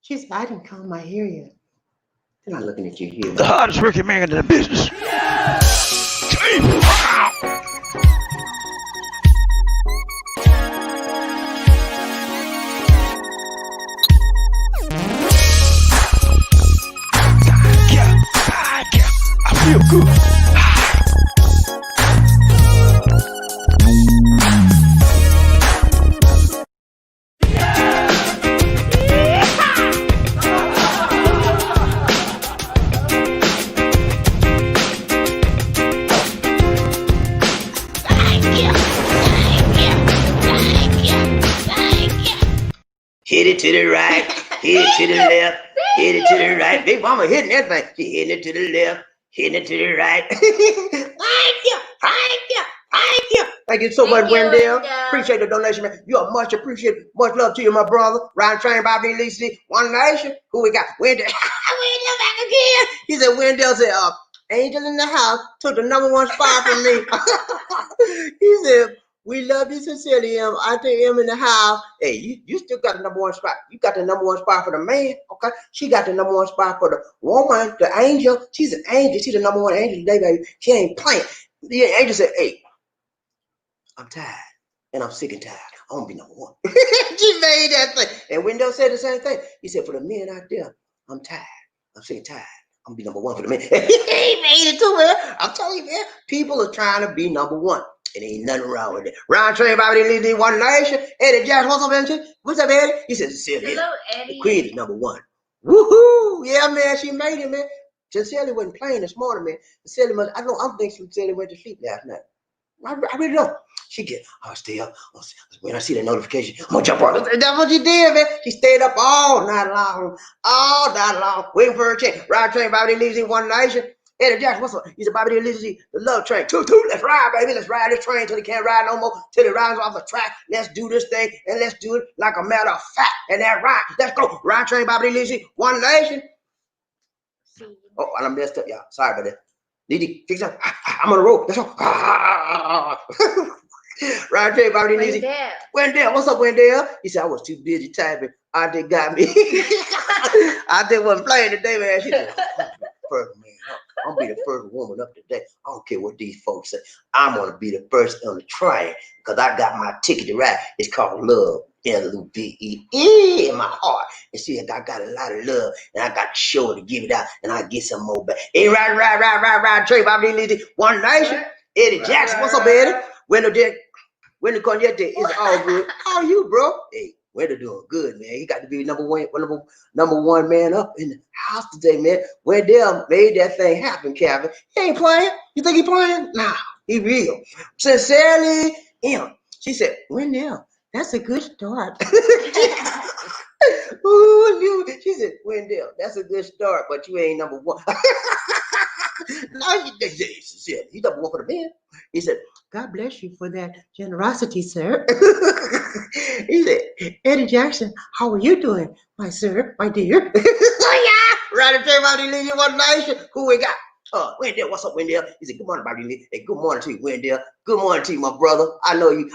[SPEAKER 1] She said, I didn't comb my hair yet. They're not looking at you here.
[SPEAKER 4] The hardest working man in the business. I feel good.
[SPEAKER 1] Hit it to the right, hit it to the left, hit it to the right. Big Mama hitting that thing. She hitting it to the left, hitting it to the right. Thank you so much, Wendell. Appreciate the donation, man. You are much appreciated. Much love to you, my brother. Ryan Train, Bobby Lee, One Nation. Who we got? Wendell. Wendell back again. He said, Wendell said, Angel in the house took the number 1 spot from me. He said, we love you, Cecilia. I think him in the house. Hey, you still got the number 1 spot. You got the number 1 spot for the man, okay? She got the number 1 spot for the woman, the angel. She's an angel. She's the number 1 angel today, baby. She ain't playing. The angel said, hey, I'm tired. And I'm sick and tired. I want to be number 1. She made that thing. And Wendell said the same thing. He said, for the men out there, I'm tired. I'm sick and tired. I'm going to be number 1 for the men. He made it too, man. I'm telling you, man. People are trying to be number 1. It ain't nothing wrong with it. Ryan Train, Bobby Lee, One Nation. Eddie Jackson, what's up, Eddie? What's up, Eddie? He said, Cecilia.
[SPEAKER 3] Hello, Eddie.
[SPEAKER 1] The queen is number 1. Woohoo! Yeah, man, she made it, man. Cecilia wasn't playing this morning, man. Cecilia must, I don't think Cecilia went to sleep last night. I really don't. She get, I'll stay up. When I see that notification, I'm gonna jump on. That's what she did, man. She stayed up all night long, waiting for her check. Ryan Train, Bobby Lee, One Nation. Eddie Jackson, what's up? He said, Bobby, the love train. Toot, toot, let's ride, baby. Let's ride this train till they can't ride no more, till it rides off the track. Let's do this thing, and let's do it like a matter of fact. And that ride, let's go. Ride train, Bobby Lizzie, one nation. Oh, I messed up, y'all. Sorry about that. Lizzie, fix up. I'm on the road. Let's go. Ride train, Bobby Lizzie. Wendell, what's up, Wendell? He said, I was too busy typing. I just got me. I just wasn't playing today, man. She said, first, man. I'm gonna be the first woman up today. I don't care what these folks say. I'm gonna be the first on the train because I got my ticket to ride. It's called love, L-U-V-E-E, in my heart. And see, I got a lot of love, and I got to show it to give it out, and I get some more back. Hey, ride, Trey, Bobby Lizzie, One Nation. Eddie Jackson, what's up, Eddie? When the cognac day is all good. How are you, bro? Hey, Wendell doing good, man. He got to be number one man up in the house today, man. Wendell made that thing happen, Calvin. He ain't playing. You think he playing? Nah, he real. Sincerely, him. She said, Wendell, that's a good start. Ooh, she said, Wendell, that's a good start, but you ain't number one. No, he's number one for the men. He said, God bless you for that generosity, sir. He said, Eddie Jackson, how are you doing, my sir, my dear? Right, everybody, leave you One Nation. Who we got? Wendell, what's up, Wendell? He said, good morning, Bobby. Hey, good morning to you, Wendell. Good morning to you, my brother. I know you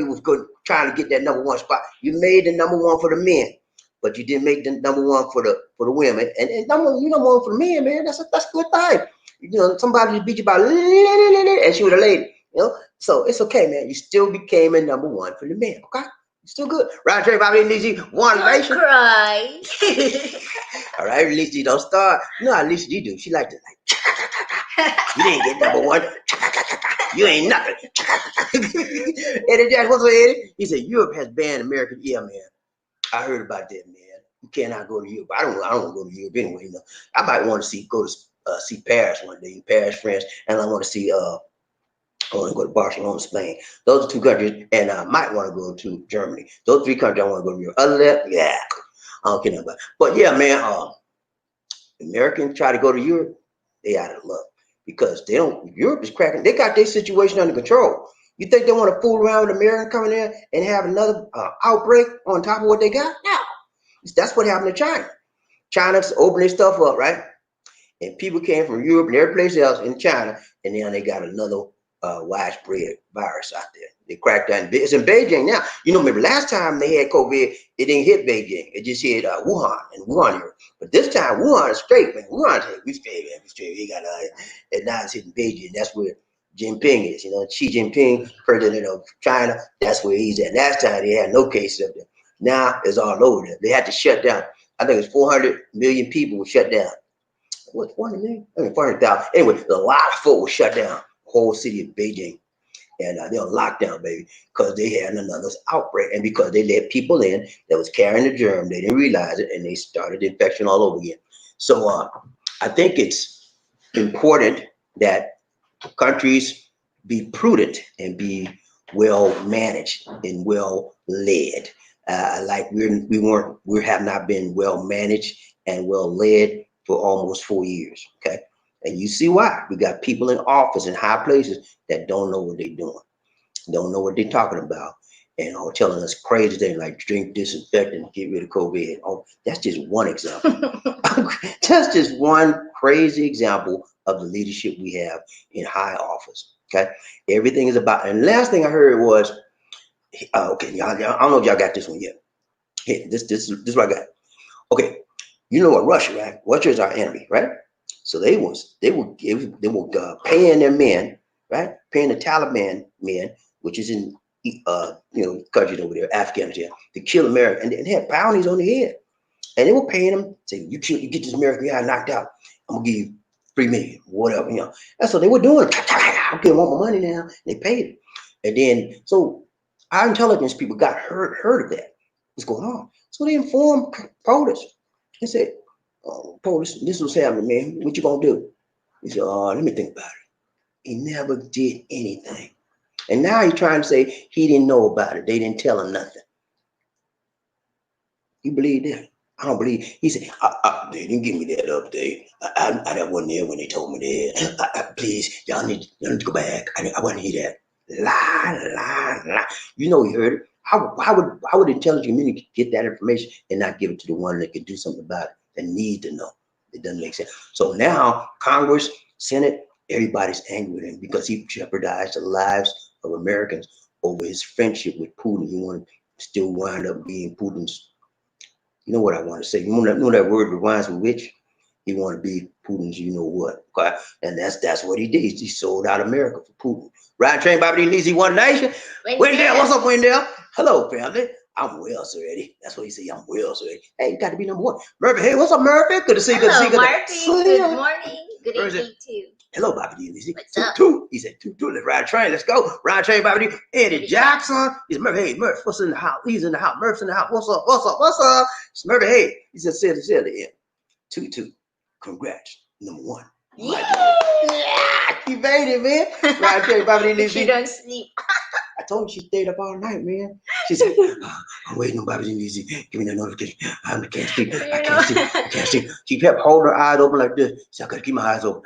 [SPEAKER 1] was good trying to get that number one spot. You made the number one for the men, but you didn't make the number one for the women. And number one for the men, man. That's a good thing. You know, somebody beat you by and she was a lady. You know, so it's okay, man. You still became a number one for the men, okay? You're still good. Right, Trey, Bobby, Lizzie, One Nation.
[SPEAKER 3] Cry.
[SPEAKER 1] All right, Lizzie, don't start. You know how Lizzie do. She like to you didn't get number one. You ain't nothing. Eddie Jackson, what's up, Eddie? He said, Europe has banned American. Yeah, man. I heard about that, man. You cannot go to Europe. I don't want to go to Europe anyway. You know, I might want to go to see Paris one day, Paris, France, and I want to see I want to go to Barcelona, Spain. Those are two countries, and I might want to go to Germany. Those three countries I want to go to Europe. Other than that, yeah, I don't care about it. But yeah, man, Americans try to go to Europe, they out of luck because they don't. Europe is cracking. They got their situation under control. You think they want to fool around with America coming in and have another outbreak on top of what they got? No, that's what happened to China. China's opening stuff up, right? And people came from Europe and every place else in China, and then they got another widespread virus out there. They cracked down. It's in Beijing now. You know, remember last time they had COVID, it didn't hit Beijing. It just hit Wuhan and Wuhan area. But this time Wuhan is straight, man. Wuhan, we straight, man. We straight. We got and now it's hitting Beijing. That's where Jinping is. You know, Xi Jinping, president of China. That's where he's at. Last time they had no cases up there. Now it's all over there. They had to shut down. I think it's 400 million people were shut down. What, 400 million? I mean, 400,000. Anyway, a lot of folk were shut down. Whole city of Beijing, and they're on lockdown, baby, because they had another outbreak, and because they let people in that was carrying the germ, they didn't realize it, and they started the infection all over again. So I think it's important that countries be prudent and be well managed and well led. Like we have not been well managed and well led for almost 4 years. Okay. And you see why. We got people in office in high places that don't know what they're doing, don't know what they're talking about, and are telling us crazy things like drink disinfectant, get rid of COVID. Oh, that's just one example. That's just one crazy example of the leadership we have in high office. Okay, everything is about. And last thing I heard was, okay, y'all, I don't know if y'all got this one yet. Hey, this is what I got. Okay, you know what, Russia, right? Russia is our enemy, right? So they were paying their men, right? Paying the Taliban men, which is in countries over there, Afghanistan, to kill America, and they had bounties on their head, and they were paying them. Say, you get this American guy knocked out, I'm gonna give you $3 million, whatever, you know. That's what they were doing. Okay, I want my money now. They paid it, and then so our intelligence people got heard of that. What's going on? So they informed Potus and said, oh, Potus, this was happening, man. What you gonna do? He said, let me think about it. He never did anything. And now he's trying to say he didn't know about it. They didn't tell him nothing. You believe that? I don't believe. He said, they didn't give me that update. I wasn't there when they told me that. Please, y'all need to go back. I wasn't hear that. Lie. You know he heard it. How would the intelligence community get that information and not give it to the one that can do something about it, that need to know? It doesn't make sense. So now Congress, Senate, everybody's angry with him because he jeopardized the lives of Americans over his friendship with Putin. He want to still wind up being Putin's. You know what I want to say? You know that word rhymes with which? He want to be Putin's, you know what? Okay, and that's what he did. He sold out America for Putin. Ride train, Bobby Lizzie, One Nation. Wendell, what's up, Wendell? Hello, family. I'm well, sir Eddie. That's what he said. I'm well, sir Eddie. Hey, you got to be number one. Murphy, hey, what's up, Murphy? Good to see you.
[SPEAKER 3] Hello, Murphy. Good morning. Good evening, too.
[SPEAKER 1] Hello, Bobby D. Lizzie.
[SPEAKER 3] What's up?
[SPEAKER 1] He said, two. Let's ride train. Let's go. Ride train, Bobby D. Eddie Jackson. He said, Murphy, hey, Murph, what's in the house? He's in the house. Murph's in the house. What's up? It's Murphy, hey. He said, Silly. 2. Congrats. Number 1.
[SPEAKER 3] Yeah.
[SPEAKER 1] She made it, man. Ride train, Bobby D. Lizzie.
[SPEAKER 3] She don't sleep.
[SPEAKER 1] I told her she stayed up all night, man. She said, I'm waiting on Bobby D. Lizzie. Give me that notification. I can't sleep. I can't sleep. She kept holding her eyes open like this. She said, I got to keep my eyes open.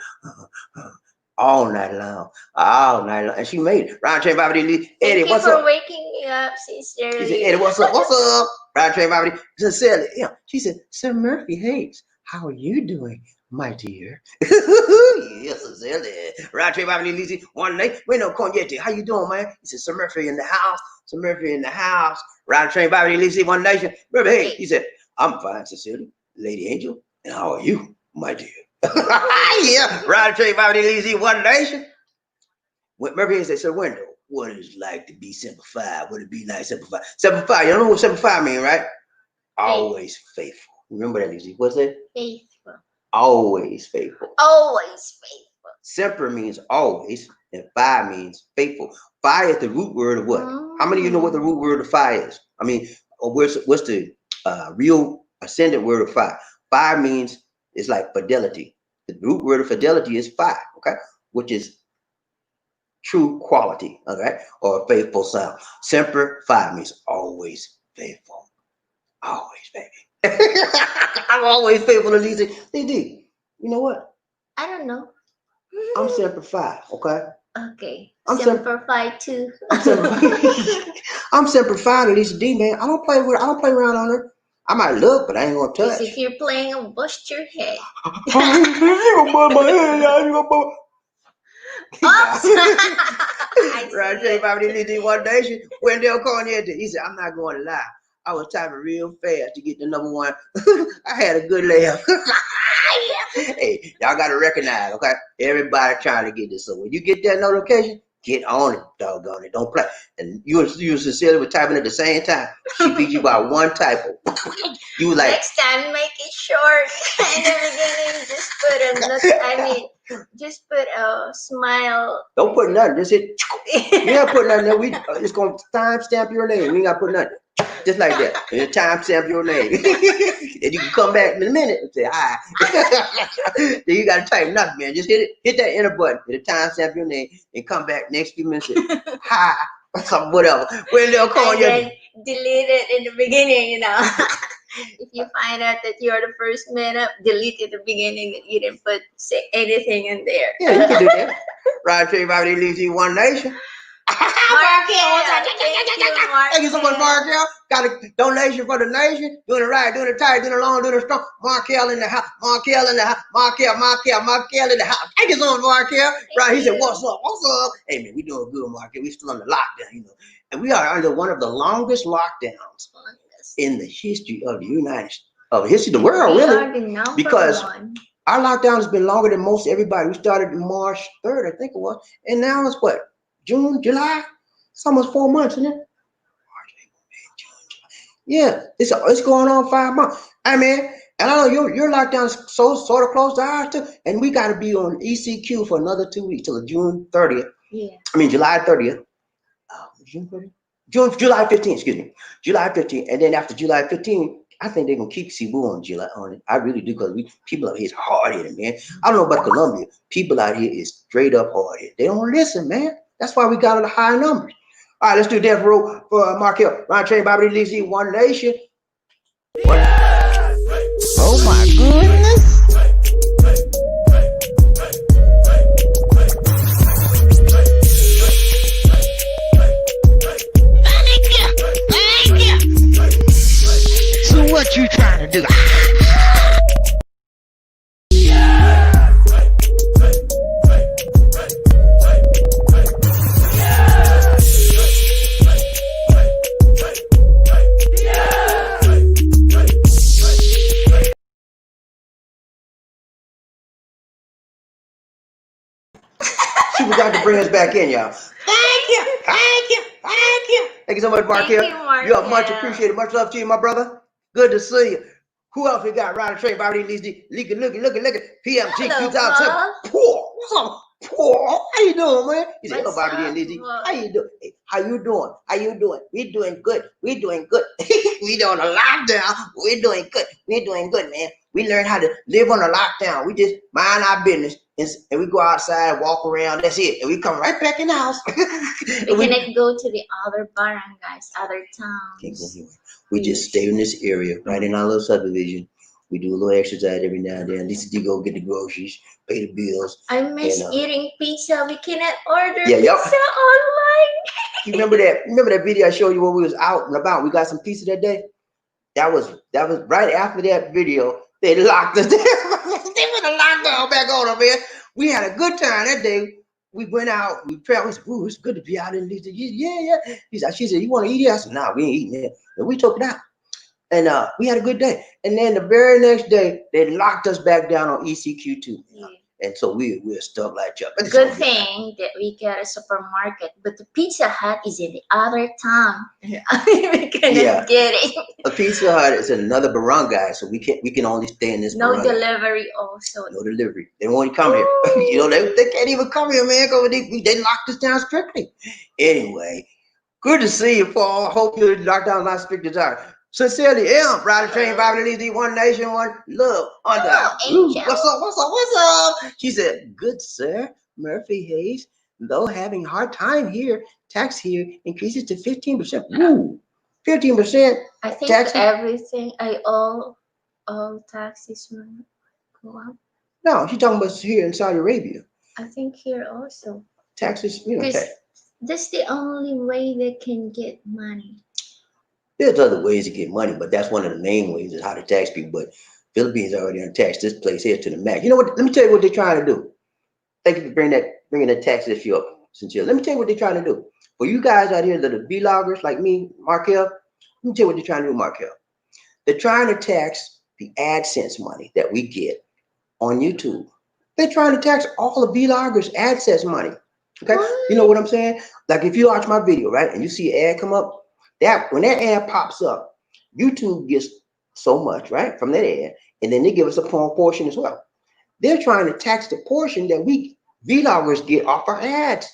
[SPEAKER 1] All night long. And she made it. Round train, Bobby D. Lizzie. Eddie, what's up?
[SPEAKER 3] Thank you for waking me up sincerely.
[SPEAKER 1] She said, Eddie, what's up? Round train, Bobby D. Sincerely. Yeah. She said, Sir Murphy Hayes, how are you doing, my dear? Yes, sincerely. Round train, Bobby D. Lizzie. One night. Wait, no, Cognac. How you doing, man? He said, Sir Murphy in the house. Round train, Bobby D. Lizzie. One nation. Murphy Hayes. He said, I'm fine, sincerely. Lady Angel. And how are you, my dear? Yeah, Ride train, Bobby D. Lizzie, One Nation. When Murphy said, Sir Wendell, what is it like to be simplified? Would it be nice simplified? Simplified, you don't know what simplified mean, right? Always faithful. Remember that, Lizzie. What's that?
[SPEAKER 3] Faithful.
[SPEAKER 1] Always faithful.
[SPEAKER 3] Always faithful.
[SPEAKER 1] Semper means always, and fi means faithful. Fi is the root word of what? How many of you know what the root word of fi is? I mean, what's the real ascendant word of fi? Fi means it's like fidelity. The root word of fidelity is fi, okay, which is true quality, okay, or faithful sound. Semper fi means always faithful. Always, baby. I'm always faithful to Lizzie. DD, you know what?
[SPEAKER 3] I don't know.
[SPEAKER 1] I'm Semper Fi, okay?
[SPEAKER 3] Okay.
[SPEAKER 1] I'm
[SPEAKER 3] Semper Fi too.
[SPEAKER 1] I'm Semper Fi to Lisa D, man. I don't play around on her. I might look, but I ain't gonna touch.
[SPEAKER 3] If you're playing, I'll bust your head.
[SPEAKER 1] Right, Jay, Bobby D. One Nation. Wendell Cognac. He said, I'm not going to lie. I was typing real fast to get the number 1. I had a good laugh. Hey, y'all got to recognize, okay? Everybody trying to get this. So when you get that notification, get on it, doggone it. Don't play. And you sincerely were typing at the same time. She beat you by 1 typo. You was like, next
[SPEAKER 3] time make it short. In the beginning, just put a smile.
[SPEAKER 1] Don't put nothing. Just hit. You ain't put nothing there. It's gonna time stamp your name. We ain't gotta put nothing. Just like that. And time stamp your name. And you can come back in a minute and say hi. Then you gotta type nothing, man. Just hit that enter button. Hit the time stamp your name and come back next few minutes. And say, hi. Something, whatever. When they'll call you.
[SPEAKER 3] Then delete it in the beginning, you know. If you find out that you're the first man up, delete at the beginning that you didn't say anything in there.
[SPEAKER 1] Yeah, you can do that. Right, everybody leaves you One Nation. Thank you so much, Markel. Got a donation for the nation. Doing it right, doing it tight, doing it long, doing it strong. Markel in the house. Markel in the house. Markel in the house. Thank you so much, Markel. Right, he said, what's up? Hey, man, we doing good, Markel. We still under lockdown, you know. And we are under one of the longest lockdowns in the history of the history of the world, really. Because our lockdown has been longer than most everybody. We started March 3rd, I think it was. And now it's what? June, July? It's almost 4 months, isn't it? Yeah, it's going on 5 months. I mean, and I know your lockdown's sort of close to ours too. And we got to be on ECQ for another 2 weeks till June 30th.
[SPEAKER 3] Yeah.
[SPEAKER 1] I mean, July 30th. June 30th? July 15th, excuse me. July 15th. And then after July 15th, I think they're going to keep Cebu on July on it. I really do, because people out here is hard-headed, man. I don't know about Colombia. People out here is straight up hard-headed. They don't listen, man. That's why we got the high numbers. All right, let's do death row for Markel. Ron Train, Bobby Lizzie, One Nation.
[SPEAKER 5] Oh my goodness. Thank you. So what you trying to do?
[SPEAKER 1] She forgot to bring us back in, y'all. Thank you, thank you, thank you. Thank you so much, Mark.
[SPEAKER 3] Thank you, Mark.
[SPEAKER 1] You are much appreciated. Much love to you, my brother. Good to see you. Who else we got? Ryder Train, Bobby Lee, looking, PMG
[SPEAKER 3] Hello,
[SPEAKER 1] 2007. Poor, what's up? Poor, how you doing, man? He said, hello,
[SPEAKER 3] What's
[SPEAKER 1] Bobby
[SPEAKER 3] up,
[SPEAKER 1] Lee.
[SPEAKER 3] boy?
[SPEAKER 1] How you doing? Hey, how you doing? How you doing? We doing good. We doing good. We doing a lockdown. We doing good. We doing good, man. We learned how to live on a lockdown. We just mind our business and we go outside, walk around. That's it. And we come right back in the house.
[SPEAKER 3] We cannot go to the other barangays, other towns.
[SPEAKER 1] Can't go anywhere. We just stay in this area, right in our little subdivision. We do a little exercise every now and then. At least to go get the groceries, pay the bills.
[SPEAKER 3] I miss eating pizza. We cannot order
[SPEAKER 1] Yeah, yep.
[SPEAKER 3] pizza online.
[SPEAKER 1] You remember that? Remember that video I showed you when we was out and about? We got some pizza that day. That was right after that video. They locked us down. They put a lockdown back on us, man. We had a good time that day. We went out. We felt, we said, "Ooh, it's good to be out in these." Yeah. She said, "You want to eat it?" I said, "Nah, we ain't eating it." And we took it out. And we had a good day. And then the very next day, they locked us back down on ECQ2.
[SPEAKER 3] Yeah.
[SPEAKER 1] And so we're stuck like Chuck.
[SPEAKER 3] Good thing that we get a supermarket, but the Pizza Hut is in the other town. We cannot get it.
[SPEAKER 1] A Pizza Hut is another barangay, so we can only stay in this.
[SPEAKER 3] No
[SPEAKER 1] barangay.
[SPEAKER 3] delivery also.
[SPEAKER 1] No delivery. They won't come here. You know, they can't even come here, man. They locked us down strictly. Anyway, good to see you, Paul. Hope your lockdown not strict as ours. Sincerely, Ryder Train, Bobby Lee, one nation, one love.
[SPEAKER 3] Angel.
[SPEAKER 1] What's up? She said, good sir, Murphy Hayes. Though having hard time here, tax here increases to 15%. Woo, 15%.
[SPEAKER 3] I think
[SPEAKER 1] taxes?
[SPEAKER 3] everything, all taxes will go up.
[SPEAKER 1] No, she's talking about here in Saudi Arabia.
[SPEAKER 3] I think here also.
[SPEAKER 1] Taxes, you know,
[SPEAKER 3] Because that's the only way they can get money.
[SPEAKER 1] There's other ways to get money, but that's one of the main ways is how to tax people. But Philippines already untaxed this place here to the max. You know what? Let me tell you what they're trying to do. Thank you for bringing that tax issue up, sincerely. Let me tell you what they're trying to do. For you guys out here that are vloggers like me, Markel, let me tell you what they're trying to do, Markel. They're trying to tax the AdSense money that we get on YouTube. They're trying to tax all the vloggers' AdSense money. Okay, you know what I'm saying? Like if you watch my video, right, and you see an ad come up. When that ad pops up, YouTube gets so much, right, from that ad, and then they give us a portion as well. They're trying to tax the portion that we vloggers get off our ads.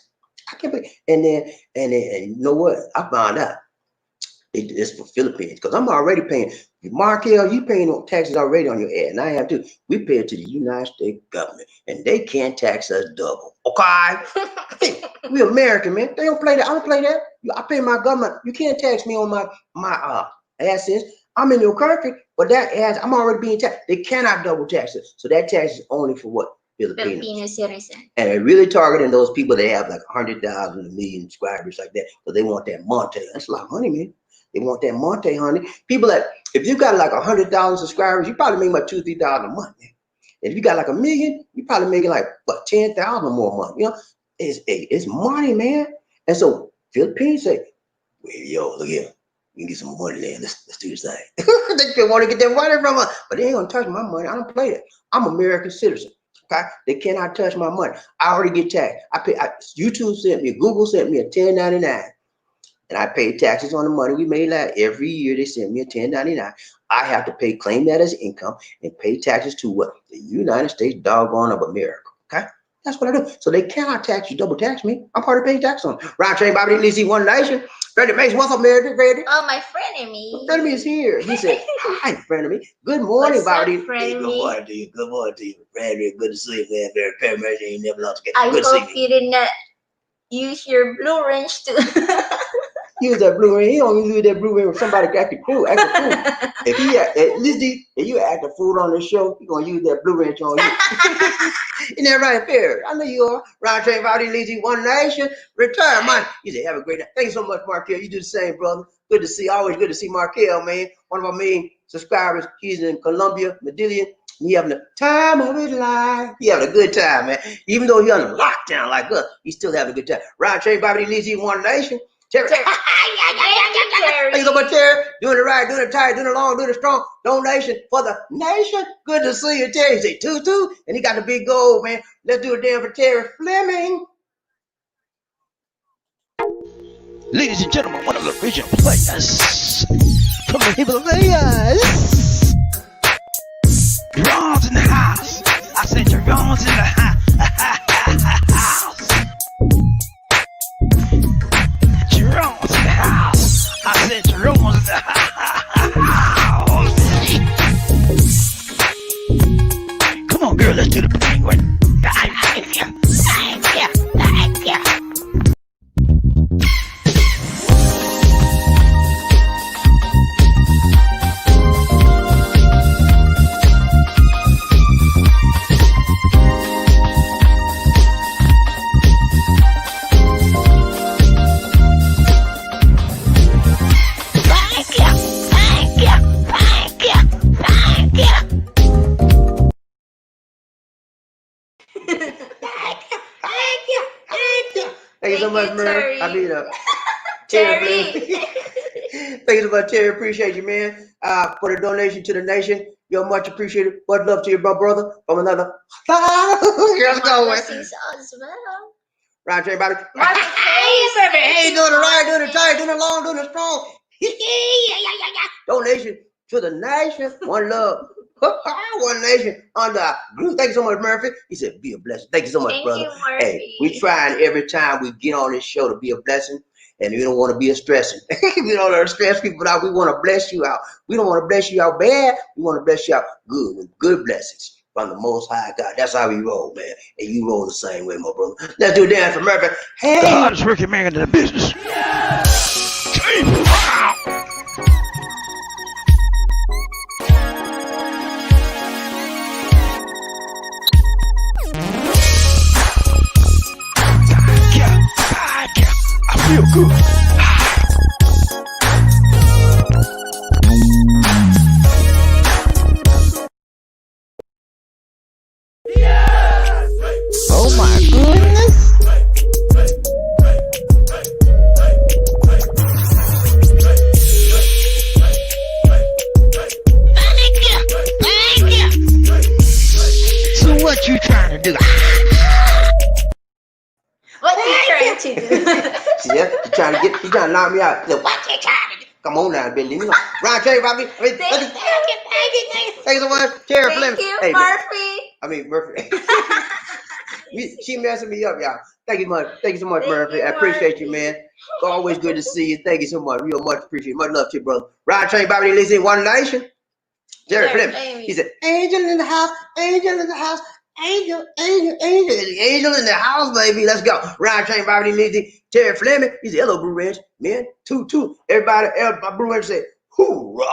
[SPEAKER 1] I can't believe. And you know what? I found out it's for Philippines because I'm already paying. Markel, you paying taxes already on your ad, and I have to. We pay it to the United States government, and they can't tax us double. Okay, we American, man. They don't play that. I don't play that. I pay my government. You can't tax me on my AdSense. I'm in your country, but that ads I'm already being taxed. They cannot double tax it. So that tax is only for what?
[SPEAKER 3] Filipino citizen.
[SPEAKER 1] And they're really targeting those people that have like 100,000, 1 million subscribers like that. So they want that Monte. That's a lot of money, man. They want that Monte, honey. People that, if you got like 100,000 subscribers, you probably make about $2,000 to $3,000 a month, man. If you got like 1 million, you probably making like what 10,000 more a month. You know, it's money, man. And so Philippines say, well, yo, look here, we can get some money there. Let's do this thing. They want to get that money from us, but they ain't gonna touch my money. I don't play that. I'm an American citizen. Okay, they cannot touch my money. I already get taxed. YouTube sent me, Google sent me a 1099. And I pay taxes on the money we made every year. They send me a 1099. I have to claim that as income and pay taxes to what? The United States doggone of America. Okay? That's what I do. So they cannot tax you, double tax me. I'm part of paying tax on it. Round train, Bobby, at least see one nation. Freddie Mason, what's up, America? Freddie?
[SPEAKER 3] Oh, my friend and me.
[SPEAKER 1] Freddie is here. He said, hi, friend of me. Good morning, Bobby.
[SPEAKER 3] Good morning
[SPEAKER 1] to you. Good morning to you. Freddie, good to see you, man. Very Mason, ain't never lost again.
[SPEAKER 3] I
[SPEAKER 1] Good
[SPEAKER 3] hope you did not use your blue wrench to.
[SPEAKER 1] use that blue ring. He don't use that blue ring when somebody acting fool. If he Lizzie, if you act a fool on this show, he gonna use that blue wrench on you. Isn't that right, Perry? I know you are. Round train body, Lizzie, One Nation, retire, man. You say have a great day. Thank you so much, Markel. You do the same, brother. Good to see. Always good to see Markel, man. One of our main subscribers. He's in Columbia, Medellin. He having the time of his life. He having a good time, man. Even though he on lockdown like us, he still having a good time. Round train body, Lizzie, One Nation. Terry. Thank you so much, Terry. Doing it right, doing it tight, doing it long, doing it strong. Donation for the nation. Good to see you, Terry. He say 2-2, and he got the big goal, man. Let's do it damn for Terry Fleming.
[SPEAKER 4] Ladies and gentlemen, one of the original players from the Himalayas. Drums in the house. I said drums in the house. Drums in the house. I said drums in the house. Come on, girl, let's do the penguin.
[SPEAKER 1] Thank you so much, Murph. I mean, Terry. Thank you so much, Terry. Appreciate you, man. For the donation to the nation. You're much appreciated. Much love to your brother from another. Let's go, man.
[SPEAKER 3] As well.
[SPEAKER 1] Round train, everybody.
[SPEAKER 3] Hey,
[SPEAKER 1] baby. Hey, doing it right, doing it tight, doing it long, doing it strong. Donation to the nation. One love. One nation under blue. Thank you so much, Murphy. He said, be a blessing. Thank you so much, brother. Hey, we trying every time we get on this show to be a blessing, and we don't want to be a stressing. We don't want to stress people out. We want to bless you out. We don't want to bless you out bad. We want to bless you out good, with good blessings from the Most High God. That's how we roll, man. And you roll the same way, my brother. Let's do that for Murphy. Hey,
[SPEAKER 4] the hardest working man in the business. I feel good.
[SPEAKER 5] Oh my goodness. Thank you. So what you trying to do?
[SPEAKER 3] What are you trying to do?
[SPEAKER 1] Yeah, you trying to knock me out. What you trying to do? Come on now, Billy. Round Terry, Bobby. Thank you so much, Terry Fleming.
[SPEAKER 3] Thank you, Murphy.
[SPEAKER 1] I mean, Murphy. She messing me up, y'all. Thank you much. Thank you so much, Murphy. I appreciate you, man. Always good to see you. Thank you so much. Real much appreciate. Much love to you, brother. Round train, Bobby. Lizzie, One Nation. Terry Fleming. He said, "Angel in the house. Angel in the house. Angel, angel, angel, angel in the house, baby. Let's go." Round train, Bobby Lizzie, Terry Fleming. He said, "Hello, Blue Ranch, man. 2-2. Everybody, Blue Ranch said, hoorah.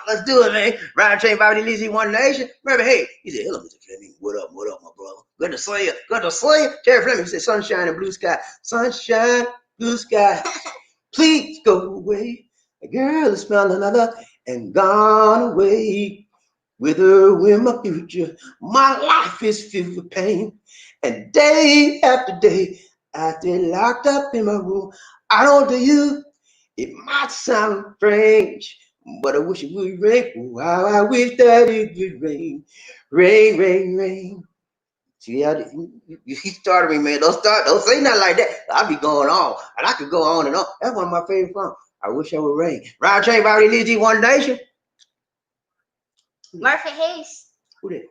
[SPEAKER 1] Let's do it, man. Round train, Bobby Lizzie, One Nation. Remember, hey, he said, hello, Mr. Fleming. What up, my brother? Good to see you. Good to see you." Terry Fleming, he said, sunshine and blue sky. Sunshine, blue sky. Please go away. A girl is found another and gone away. With her in my future, my life is filled with pain. And day after day, I stay locked up in my room. I don't do you. It might sound strange, but I wish it would rain. Oh, how I wish that it would rain. Rain, rain, rain. See how you started me, man. Don't say nothing like that. I'll be going on. And I could go on and on. That's one of my favorite songs. I wish I would rain. Round train, Bobby Lizzie, One Nation.
[SPEAKER 3] Murphy Hayes.
[SPEAKER 1] Who that?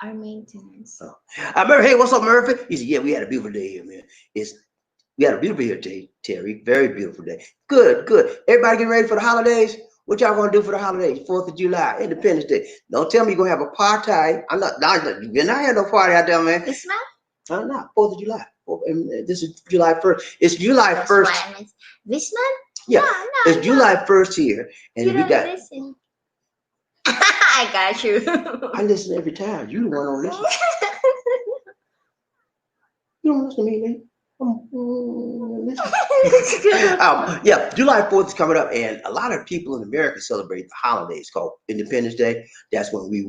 [SPEAKER 3] Our maintenance.
[SPEAKER 1] Oh. I remember, hey, what's up, Murphy? He said, yeah, we had a beautiful day here, man. We had a beautiful day, Terry. Very beautiful day. Good, good. Everybody getting ready for the holidays? What y'all gonna do for the holidays? 4th of July, Independence Day. Don't tell me you're gonna have a party. You're not having no party out there, man.
[SPEAKER 3] This month?
[SPEAKER 1] I'm not. 4th of July. This is July 1st. It's July 1st.
[SPEAKER 3] This month?
[SPEAKER 1] Yeah,
[SPEAKER 3] No,
[SPEAKER 1] it's July 1st here, and
[SPEAKER 3] You
[SPEAKER 1] we
[SPEAKER 3] don't
[SPEAKER 1] got.
[SPEAKER 3] listen. I got you.
[SPEAKER 1] I listen every time. You the one don't listen. You don't listen to me, man. Listen. Yeah, July 4th is coming up, and a lot of people in America celebrate the holidays called Independence Day. That's when we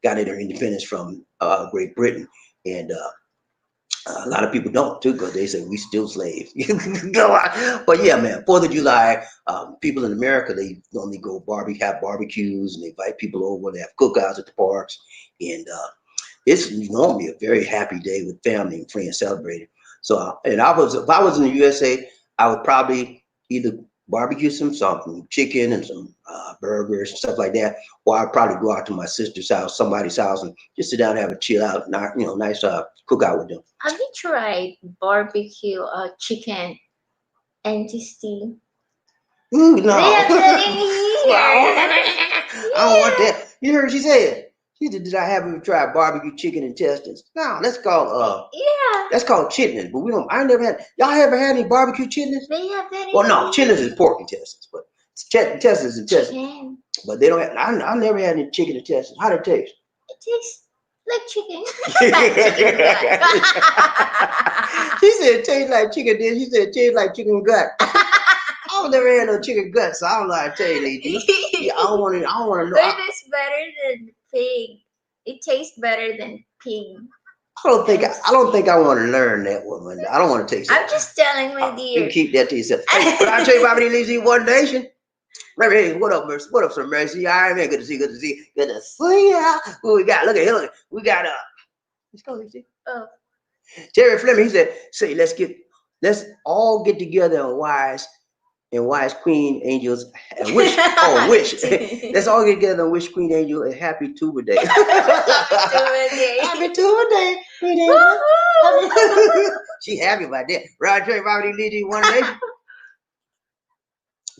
[SPEAKER 1] got our independence from Great Britain, and a lot of people don't too, because they say we still slaves. Go on. But yeah, man, 4th of July, people in America, they normally go have barbecues, and they invite people over. They have cookouts at the parks, and it's normally a very happy day with family and friends celebrating. So, if I was in the USA, I would probably either barbecue something, chicken and some burgers and stuff like that, or I'd probably go out to my sister's house, somebody's house, and just sit down and have a chill out, nice cookout with them.
[SPEAKER 3] Have you tried barbecue chicken NTC?
[SPEAKER 1] No.
[SPEAKER 3] They have that in here.
[SPEAKER 1] I don't want that. You heard what she said? She said, "Did I haven't tried barbecue chicken intestines?" No, that's called
[SPEAKER 3] Yeah,
[SPEAKER 1] that's called chitlins. But we don't. I never had. Y'all ever had any barbecue chitlins?
[SPEAKER 3] they have that in
[SPEAKER 1] Well, no,
[SPEAKER 3] here.
[SPEAKER 1] chitlins is pork intestines, but intestines is intestines.
[SPEAKER 3] Chicken.
[SPEAKER 1] But they don't have. I never had any chicken intestines. How do it taste?
[SPEAKER 3] It tastes like chicken.
[SPEAKER 1] She said it tastes like chicken. Then she said it tastes like chicken gut. I've never had no chicken gut, so I don't know how to tell you, lady. Yeah, I don't want to know.
[SPEAKER 3] But it's better than pig. It tastes better than pig.
[SPEAKER 1] I don't think I want to learn that woman. I don't want to take.
[SPEAKER 3] I'm just telling my
[SPEAKER 1] You
[SPEAKER 3] dear.
[SPEAKER 1] keep that to yourself. Hey, but I'll tell you about these One Nation. Hey, what up, Mercy? What up, some Mercy? All right, man. Good to see you. Good to see you. Good to see ya. Who we got? Look at here. We got let's go, Lucy.
[SPEAKER 3] Oh.
[SPEAKER 1] Terry Fleming. He said, "Say, let's all get together and wise Queen Angels and wish. Wish. Let's all get together and wish Queen Angel a happy Tuber Day. Happy Tuber Day, Queen Angel. She happy about that. Right, Trey, Bobby, Lizzie, One Nation.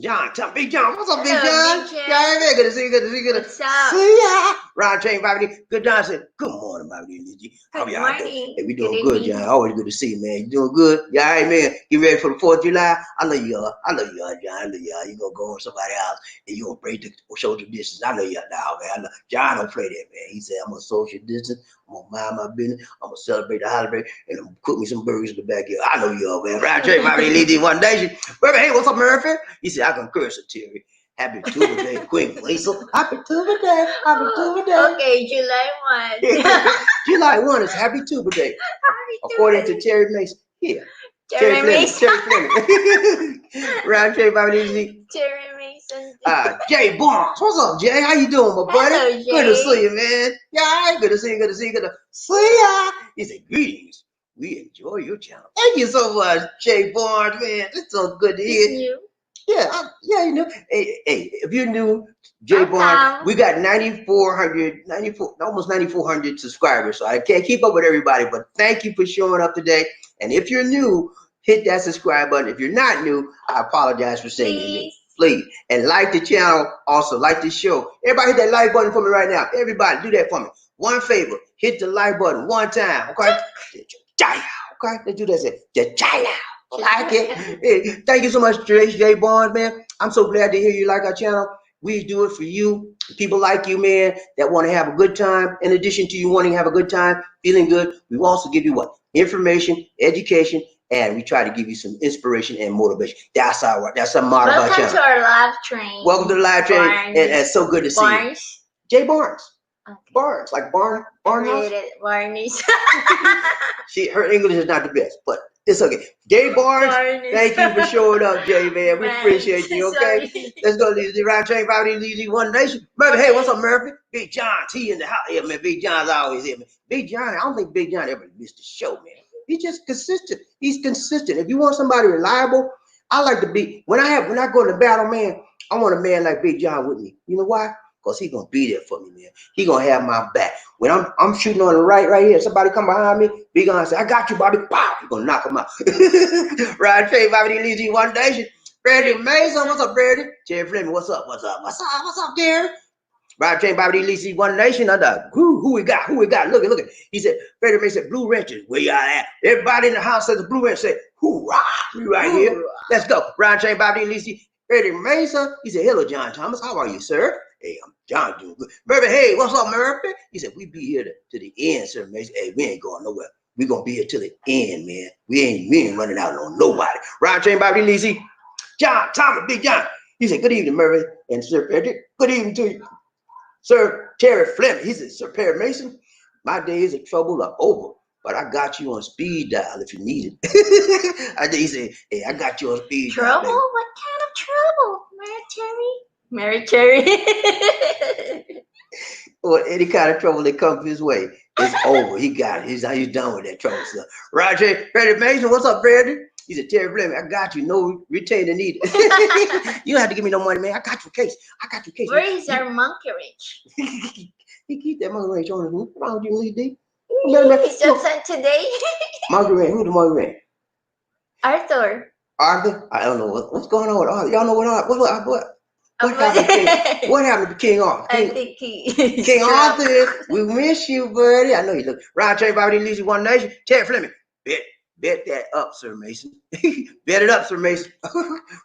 [SPEAKER 1] John, Big John. What's up, Big John?
[SPEAKER 3] Big John.
[SPEAKER 1] Yeah, man. Good to see you. Good to see you. Good to
[SPEAKER 3] What's up?
[SPEAKER 1] see ya. Ron Train, Bobby. Good John said, "Good morning, Bobby. How
[SPEAKER 3] Good
[SPEAKER 1] y'all doing?
[SPEAKER 3] morning.
[SPEAKER 1] Hey, we doing
[SPEAKER 3] Good
[SPEAKER 1] good,
[SPEAKER 3] evening.
[SPEAKER 1] John. Always good to see you, man. You doing good? Yeah, all right, man. You ready for the 4th of July? I know you are. I know you are, John. I know you are. You gonna go on somebody else and you gonna break the social distance. I know you are now, man. I know. John don't play that, man. He said, I'm gonna social distance. I'm gonna mind my business. I'm gonna celebrate the holiday, and I'm gonna cook me some burgers in the backyard. I know you are, man. Ron Train, Bobby, Lizzie, One Nation. Murphy, hey, what's up, Murphy? He said, I can curse it, Terry. Happy Tuber Day, Queen Weasel. Happy Tuber Day. Happy Tuber Day.
[SPEAKER 3] Okay, July 1.
[SPEAKER 1] July 1 is Happy Tuber Day, according to Terry Mason. Here.
[SPEAKER 3] Terry Mason.
[SPEAKER 1] Terry Fleming. Round Terry Bobby.
[SPEAKER 3] Terry Mason.
[SPEAKER 1] Jay Barnes. What's up, Jay? How you doing, my buddy?
[SPEAKER 3] Hello, Jay.
[SPEAKER 1] Good to see you, man. Yeah, all right. Good to see you. Good to see you. Good to see ya. He said, greetings. We enjoy your channel. Thank you so much, Jay Barnes, man. It's so good to hear.
[SPEAKER 3] You.
[SPEAKER 1] Yeah, you know. Hey, if you knew Jay Barnes, we got 94, almost 9,400 subscribers. So I can't keep up with everybody, but thank you for showing up today. And if you're new, hit that subscribe button. If you're not new, I apologize for saying your name. Please. And like the channel, also like the show. Everybody hit that like button for me right now. Everybody do that for me. One favor, hit the like button one time, okay? Okay, let's do that. Like it. Hey, thank you so much, Jay Barnes, man. I'm so glad to hear you like our channel. We do it for you, people like you, man, that want to have a good time. In addition to you wanting to have a good time, feeling good, we also give you what? Information, education, and we try to give you some inspiration and motivation. That's our motto of our channel.
[SPEAKER 3] Welcome to our live train.
[SPEAKER 1] Welcome to the live train, and it's so good to see you. Jay Barnes.
[SPEAKER 3] Okay.
[SPEAKER 1] Barnes, like Barnes.
[SPEAKER 3] Barnes.
[SPEAKER 1] Her English is not the best, but it's okay. Jay Barnes, thank you for showing up, Jay, man. We appreciate you, okay?
[SPEAKER 3] Sorry.
[SPEAKER 1] Let's go to the round train, probably One Nation. Murphy, hey, what's up, Murphy? Big John's, he in the house. Yeah, man, Big John's always here, man. Big John, I don't think Big John ever missed the show, man. He's just consistent. He's consistent. If you want somebody reliable, I like to be, when I go to battle, man, I want a man like Big John with me. You know why? Because he's gonna be there for me, man. He gonna have my back. When I'm shooting on the right here, somebody come behind me, Big John say, I got you, Bobby. Pow! He's gonna knock him out. Right, Trey, Bobby, Lizzie, One Nation. Brady Mason, what's up, Brady? Jerry Fleming, what's up, Jerry? Right, Trey, Bobby, Lizzie, One Nation. Who we got? Look. He said, Brady Mason said, Blue Wrenches, where y'all at? Everybody in the house says the Blue Wrench said, hoorah, we right here. Let's go. Right, Trey, Bobby, Lizzie. Frederick Mason. He said, hello, John Thomas. How are you, sir? Hey, I'm John doing good. Murphy, hey, what's up, Murphy? He said, we be here to the end, sir, Mason. Hey, we ain't going nowhere. We gonna be here till the end, man. We ain't running out on nobody. Ryan Train Bobby Lizzie. John Thomas, Big John. He said, good evening, Murphy and Sir Frederick. Good evening to you. Sir Terry Fleming. He said, Sir Perry Mason, my days of trouble are over, but I got you on speed dial if you need it. He said, hey, I got you on speed dial.
[SPEAKER 3] Trouble? What kind of trouble? Mary Cherry?
[SPEAKER 1] Well, any kind of trouble that comes his way, it's over. He got it. He's done with that trouble stuff. Roger, Freddie Mason, what's up, Freddie? He said, Terry Fleming, I got you. No retainer needed. You don't have to give me no money, man. I got your case.
[SPEAKER 3] Where is our monkey wrench?
[SPEAKER 1] He keep that monkey wrench on his roof. What's wrong with you, Lee D?
[SPEAKER 3] He's upset today.
[SPEAKER 1] Monkey wrench. Who's the monkey wrench?
[SPEAKER 3] Arthur.
[SPEAKER 1] Arthur? I don't know what's going on with Arthur. Y'all know what happened? What happened to King Arthur?
[SPEAKER 3] I think he.
[SPEAKER 1] King Arthur, we miss you, buddy. I know you look. Ryan Train Bobby Lizzie, One Nation. Terry Fleming, bet that up, Sir Mason. Bet it up, Sir Mason.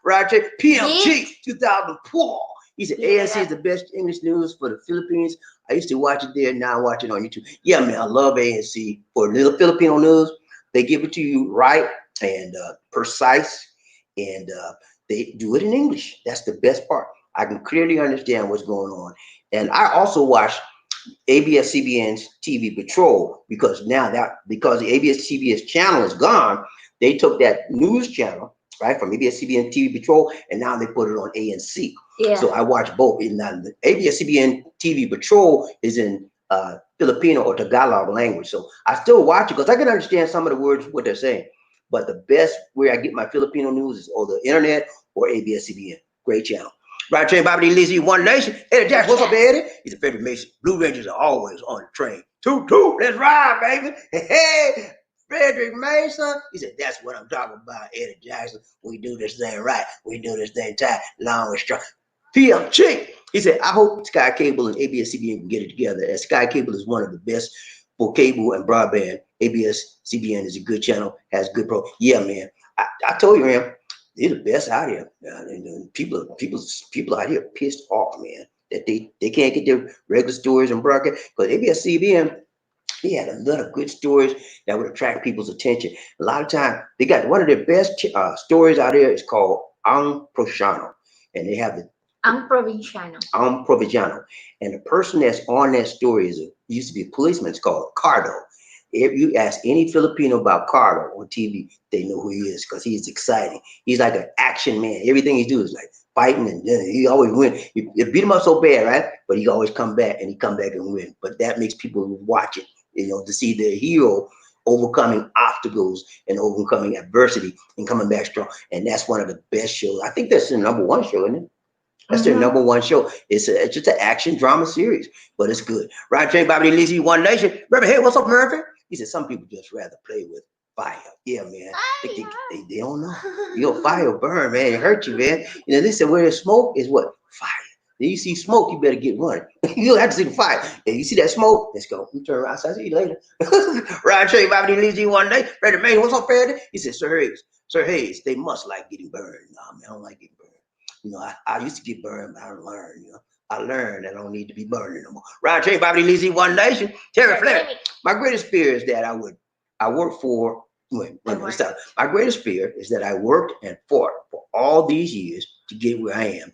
[SPEAKER 1] Ryan Train, PMG 2004. He said, ANC is the best English news for the Philippines. I used to watch it there. Now I watch it on YouTube. Yeah, man, I love ANC for little Filipino news. They give it to you right and precise, and they do it in English. That's the best part. I can clearly understand what's going on. And I also watch ABS-CBN's TV Patrol because because the ABS-CBN channel is gone, they took that news channel, right, from ABS-CBN TV Patrol, and now they put it on ANC.
[SPEAKER 3] Yeah.
[SPEAKER 1] So I watch both. And the ABS-CBN TV Patrol is in Filipino or Tagalog language. So I still watch it because I can understand some of the words, what they're saying. But the best way I get my Filipino news is on the internet or ABS-CBN. Great channel. Right train, Bobby Lizzie, One Nation. Eddie Jackson, what's up, Eddie? He's a Frederick Mason. Blue Rangers are always on the train. Toot, toot, let's ride, baby. Hey, Frederick Mason. He said, that's what I'm talking about, Eddie Jackson. We do this thing right. We do this thing tight, long and strong. PMG. He said, I hope Sky Cable and ABS-CBN can get it together. As Sky Cable is one of the best for cable and broadband. ABS-CBN is a good channel, has good pro. Yeah, man. I told you, man. They're the best out here. And people out here pissed off, man, that they can't get their regular stories and broadcast. Because ABS-CBN, they had a lot of good stories that would attract people's attention. A lot of time, they got one of their best stories out there is called Ang Provinciano. And they have the
[SPEAKER 3] Ang Provinciano.
[SPEAKER 1] Ang Provinciano. And the person that's on that story used to be a policeman. It's called Cardo. If you ask any Filipino about Cardo on TV, they know who he is because he's exciting. He's like an action man. Everything he do is like fighting, and he always win. You beat him up so bad, right? But he always come back and win. But that makes people watch it, to see their hero overcoming obstacles and overcoming adversity and coming back strong. And that's one of the best shows. I think that's the #1 show, isn't it? That's their #1 show. It's just an action drama series, but it's good. Right, Jay Bobby Lizzie, One Nation. Murphy, hey, what's up, Murphy? He said some people just rather play with fire. Yeah, man. They don't know. Fire burn, man. It hurt you, man. They said where there's smoke is what? Fire. Then you see smoke, you better get running. You don't have to see the fire. And you see that smoke, let's go. You turn around. So I see you later. Right, Trey Bobby Lizzie, One Day. Freddie Man, what's up, Freddie? He said, Sir Hayes, they must like getting burned. Nah, man, I don't like getting burned. I used to get burned, but I learned, I learned that I don't need to be burning no more. Ryan Trey, Bobby Lizzie, One Nation, Terry Fleming. My greatest fear is that I work for, my greatest fear is that I worked and fought for all these years to get where I am,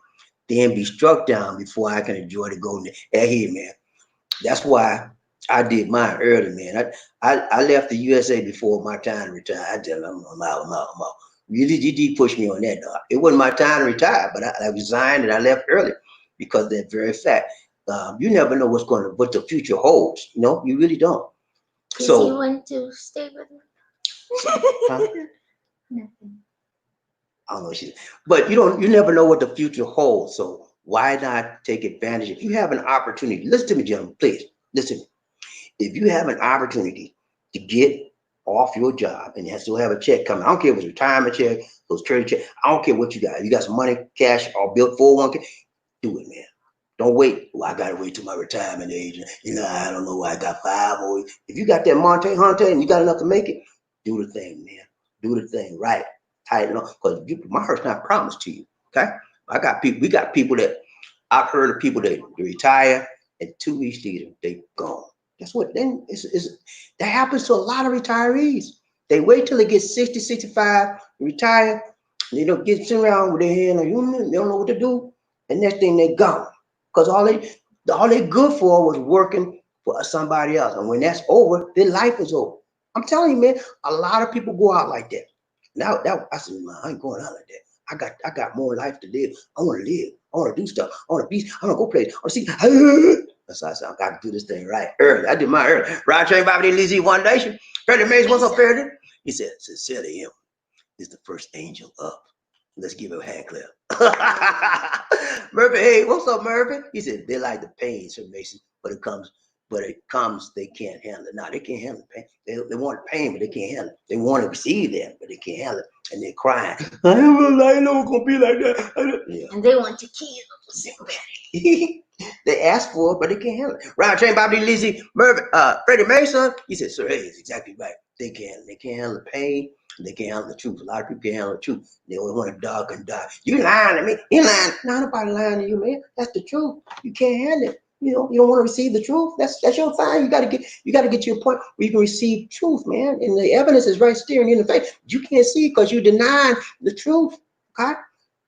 [SPEAKER 1] then be struck down before I can enjoy the golden here, man. That's why I did mine early, man. I left the USA before my time to retire. I tell them I'm out. You did push me on that, dog. It wasn't my time to retire, but I resigned and I left early. Because of that very fact, you never know what the future holds. You really don't.
[SPEAKER 3] Did you want to stay with me? Nothing.
[SPEAKER 1] I don't know, but you never know what the future holds. So why not take advantage? If you have an opportunity, listen to me, gentlemen, please listen. If you have an opportunity to get off your job and still have a check coming, I don't care if it's retirement check, those trade check, I don't care what you got. You got some money, cash, or built 401k. Do it, man. Don't wait. Well, I gotta wait till my retirement age. I don't know why I got 5 or if you got that Monte Hunter and you got enough to make it, do the thing, man. Do the thing right. Tighten up. Because my heart's not promised to you. Okay? We got people that I've heard of people that retire and 2 weeks later they gone. Guess what? Then that happens to a lot of retirees. They wait till they get 60, 65, retire. They don't get sitting around with their hand like, they don't know what to do. And next thing they gone. Because all they good for was working for somebody else. And when that's over, their life is over. I'm telling you, man, a lot of people go out like that. Now I said, man, I ain't going out like that. I got more life to live. I want to live. I want to do stuff. I want to be. I want to go play. I want to see. That's why I said I got to do this thing right early. I did mine early. Ride train Bobby Lizzie One Nation. Freddie Mays, what's up, Freddie? He said, sincerely, him is the first angel up. Let's give him a hand clap. Murphy, hey, what's up, Murphy? He said they like the pain, Sir Mason, but it comes, they can't handle it. No, they can't handle the pain. They want pain, but they can't handle it. They want to receive that, but they can't handle it. And they're crying. I know it's gonna be like that. Yeah.
[SPEAKER 3] And they want to kill somebody.
[SPEAKER 1] They ask for it, but they can't handle it. Round train Bobby Lizzie, Murphy, Freddie Mason. He said, Sir, hey, it's exactly right. They can't handle the pain. They can't handle the truth. A lot of people can't handle the truth. They always want to dog and die. You lying to me. You lying. No, nobody lying to you, man. That's the truth. You can't handle it. You know, you don't want to receive the truth. That's your sign. You gotta get to a point where you can receive truth, man. And the evidence is right staring you in the face. You can't see because you denying the truth. Okay?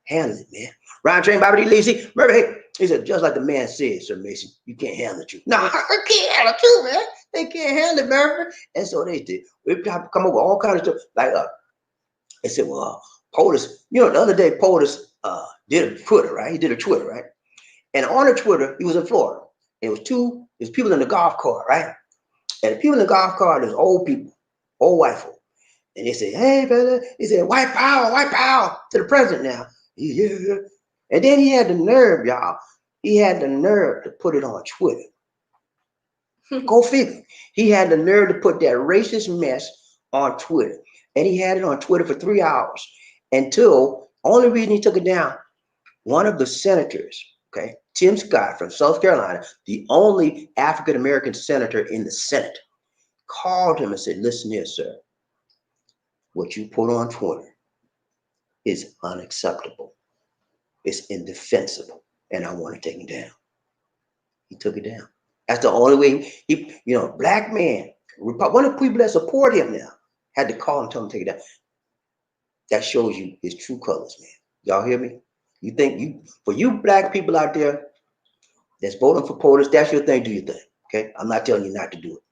[SPEAKER 1] Handle it, man. Round train Bobby Lizzie. Murphy, hey, he said, just like the man said, Sir Mason, you can't handle the truth. No, I can't handle the truth, man. They can't handle it, Murphy. And so they did. We come up with all kinds of stuff. Like they said, well, Potus, you know, the other day Potus did a Twitter, right? He did a Twitter, right? And on the Twitter, he was in Florida. And it was people in the golf cart, right? And the people in the golf cart, there's old people, old white folk. And they say, hey, brother, he said, white power to the president now. Yeah. And then he had the nerve, y'all. He had the nerve to put it on Twitter. Go figure. He had the nerve to put that racist mess on Twitter. And he had it on Twitter for 3 hours until, only reason he took it down, one of the senators, okay, Tim Scott from South Carolina, the only African-American senator in the Senate, called him and said, listen here, sir, what you put on Twitter is unacceptable. It's indefensible, and I want to take it down. He took it down. That's the only way black man, one of the people that support him now, had to call and tell him to take it down. That shows you his true colors, man. Y'all hear me? You think for you black people out there that's voting for Potus, that's your thing, do your thing. Okay? I'm not telling you not to do it.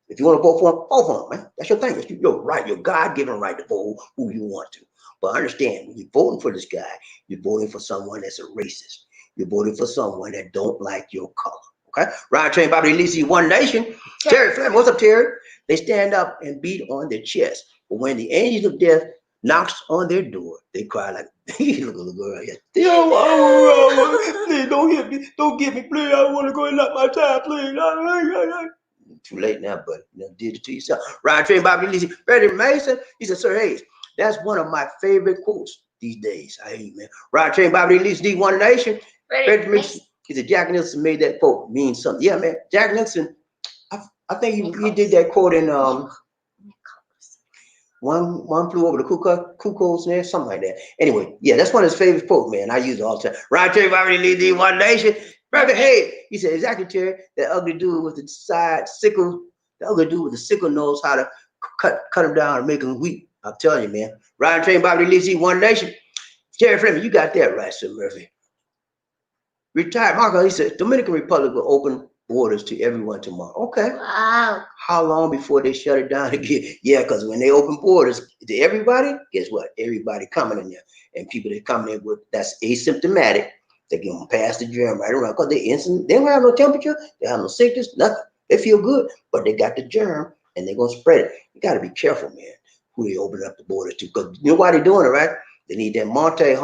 [SPEAKER 1] If you want to vote for him, man. That's your thing. It's your right, your God-given right to vote who you want to. But understand, when you're voting for this guy, you're voting for someone that's a racist. You're voting for someone that don't like your color. Okay? Ryan Train, Bobby Lizzie, One Nation. Terry Fleming, what's up, Terry? They stand up and beat on their chest. But when the angels of death knocks on their door, they cry like, hey, look at the girl right here. Please don't hit me. Don't get me, please. I want to go and knock my time, please. Too late now, buddy. You did it to yourself. Ryan Train, Bobby Lizzie, Freddie Mason. He said, Sir Hayes, that's one of my favorite quotes these days. I hate, man. Ryan Train, Bobby Lizzie, One Nation. Freddie Mason. He said, Jack Nicholson made that quote mean something. Yeah, man. Jack Nicholson, I think he did that quote in One Flew Over the Cuckoo's Nest, something like that. Anyway, yeah, that's one of his favorite quotes, man. I use it all the time. Ryan Terry, Bobby Lee, One Nation. Brother, hey, he said, exactly, Terry. That ugly dude with the side sickle, the ugly dude with the sickle knows how to cut him down and make him weak. I'm telling you, man. Ryan Terry, Bobby Lee, One Nation. Terry Fleming, you got that right, Sir Murphy. Retired Marco, he said, Dominican Republic will open borders to everyone tomorrow. Okay.
[SPEAKER 3] Wow.
[SPEAKER 1] How long before they shut it down again? Yeah, because when they open borders to everybody, guess what? Everybody coming in there. And people that come in with that's asymptomatic, they're going to pass the germ right around because they don't have no temperature, they have no sickness, nothing. They feel good, but they got the germ and they're going to spread it. You got to be careful, man, who they open up the borders to. Because you know why they're doing it, right? They need that Monte,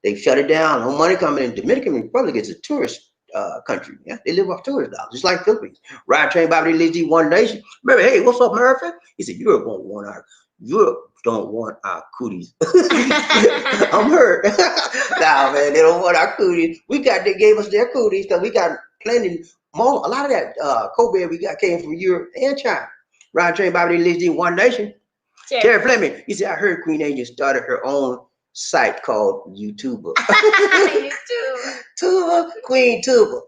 [SPEAKER 1] they shut it down. No money coming in. Dominican Republic is a tourist country. Yeah, they live off tourist dollars, just like Philippines. Ride Train, Bobby Lizzie, One Nation. Remember, hey, what's up, Murphy? He said, Europe don't want our cooties. I'm hurt. Nah, man, they don't want our cooties. They gave us their cooties because we got plenty more. A lot of that COVID we got came from Europe and China. Ride Train, Bobby Lizzie, One Nation. Terry Fleming. He said, I heard Queen Angel started her own site called YouTuber.
[SPEAKER 3] You too.
[SPEAKER 1] Tuba, Queen Tuba.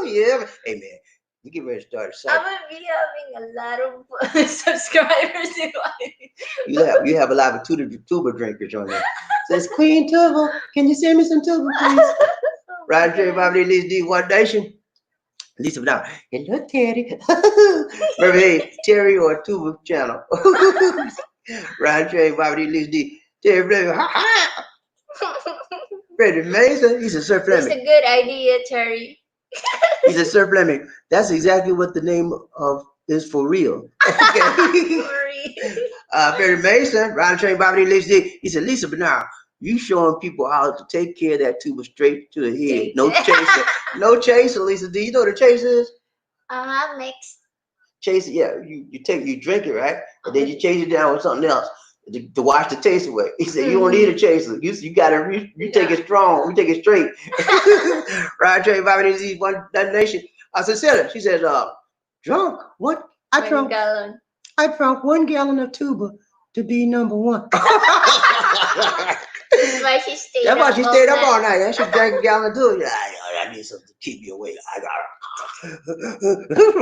[SPEAKER 1] Yeah. Hey man, we get ready to start a
[SPEAKER 3] I'm
[SPEAKER 1] site.
[SPEAKER 3] gonna be having a lot of subscribers.
[SPEAKER 1] You have a lot of tuba drinkers on there. Says Queen Tuba, can you send me some tuba, please? Right here, Bobby Lee D One Nation. Lisa now. Hello, Terry. Remember, hey, Terry or Tuba channel. Right here, Bobby Lee D. Terry Fleming. Ha ha. Freddie Mason. He said, Sir
[SPEAKER 3] It's
[SPEAKER 1] Fleming.
[SPEAKER 3] a good idea, Terry.
[SPEAKER 1] He said, Sir Fleming. That's exactly what the name of is for real. Okay.
[SPEAKER 3] Sorry.
[SPEAKER 1] Freddie Mason. Right here, Bobby Lee D. He said, Lisa Bernard. You showing people how to take care of that tuba straight to the head. No chaser. No chaser, Lisa. Do you know what a chaser is?
[SPEAKER 3] Next.
[SPEAKER 1] Chaser, yeah. You drink it, right? And then you chase it down with something else to wash the taste away. He said, you don't need a chaser. You gotta you take it strong. You take it straight. Right, Trey, Bobby disease, one nation. I said, Sarah, she says, drunk. What? I drunk 1 gallon of tuba to be number one.
[SPEAKER 3] That's why she stayed
[SPEAKER 1] That's why she
[SPEAKER 3] up
[SPEAKER 1] stayed up
[SPEAKER 3] all
[SPEAKER 1] all night. Yeah, she drank a gallon too. Yeah, I need something to keep me awake. I got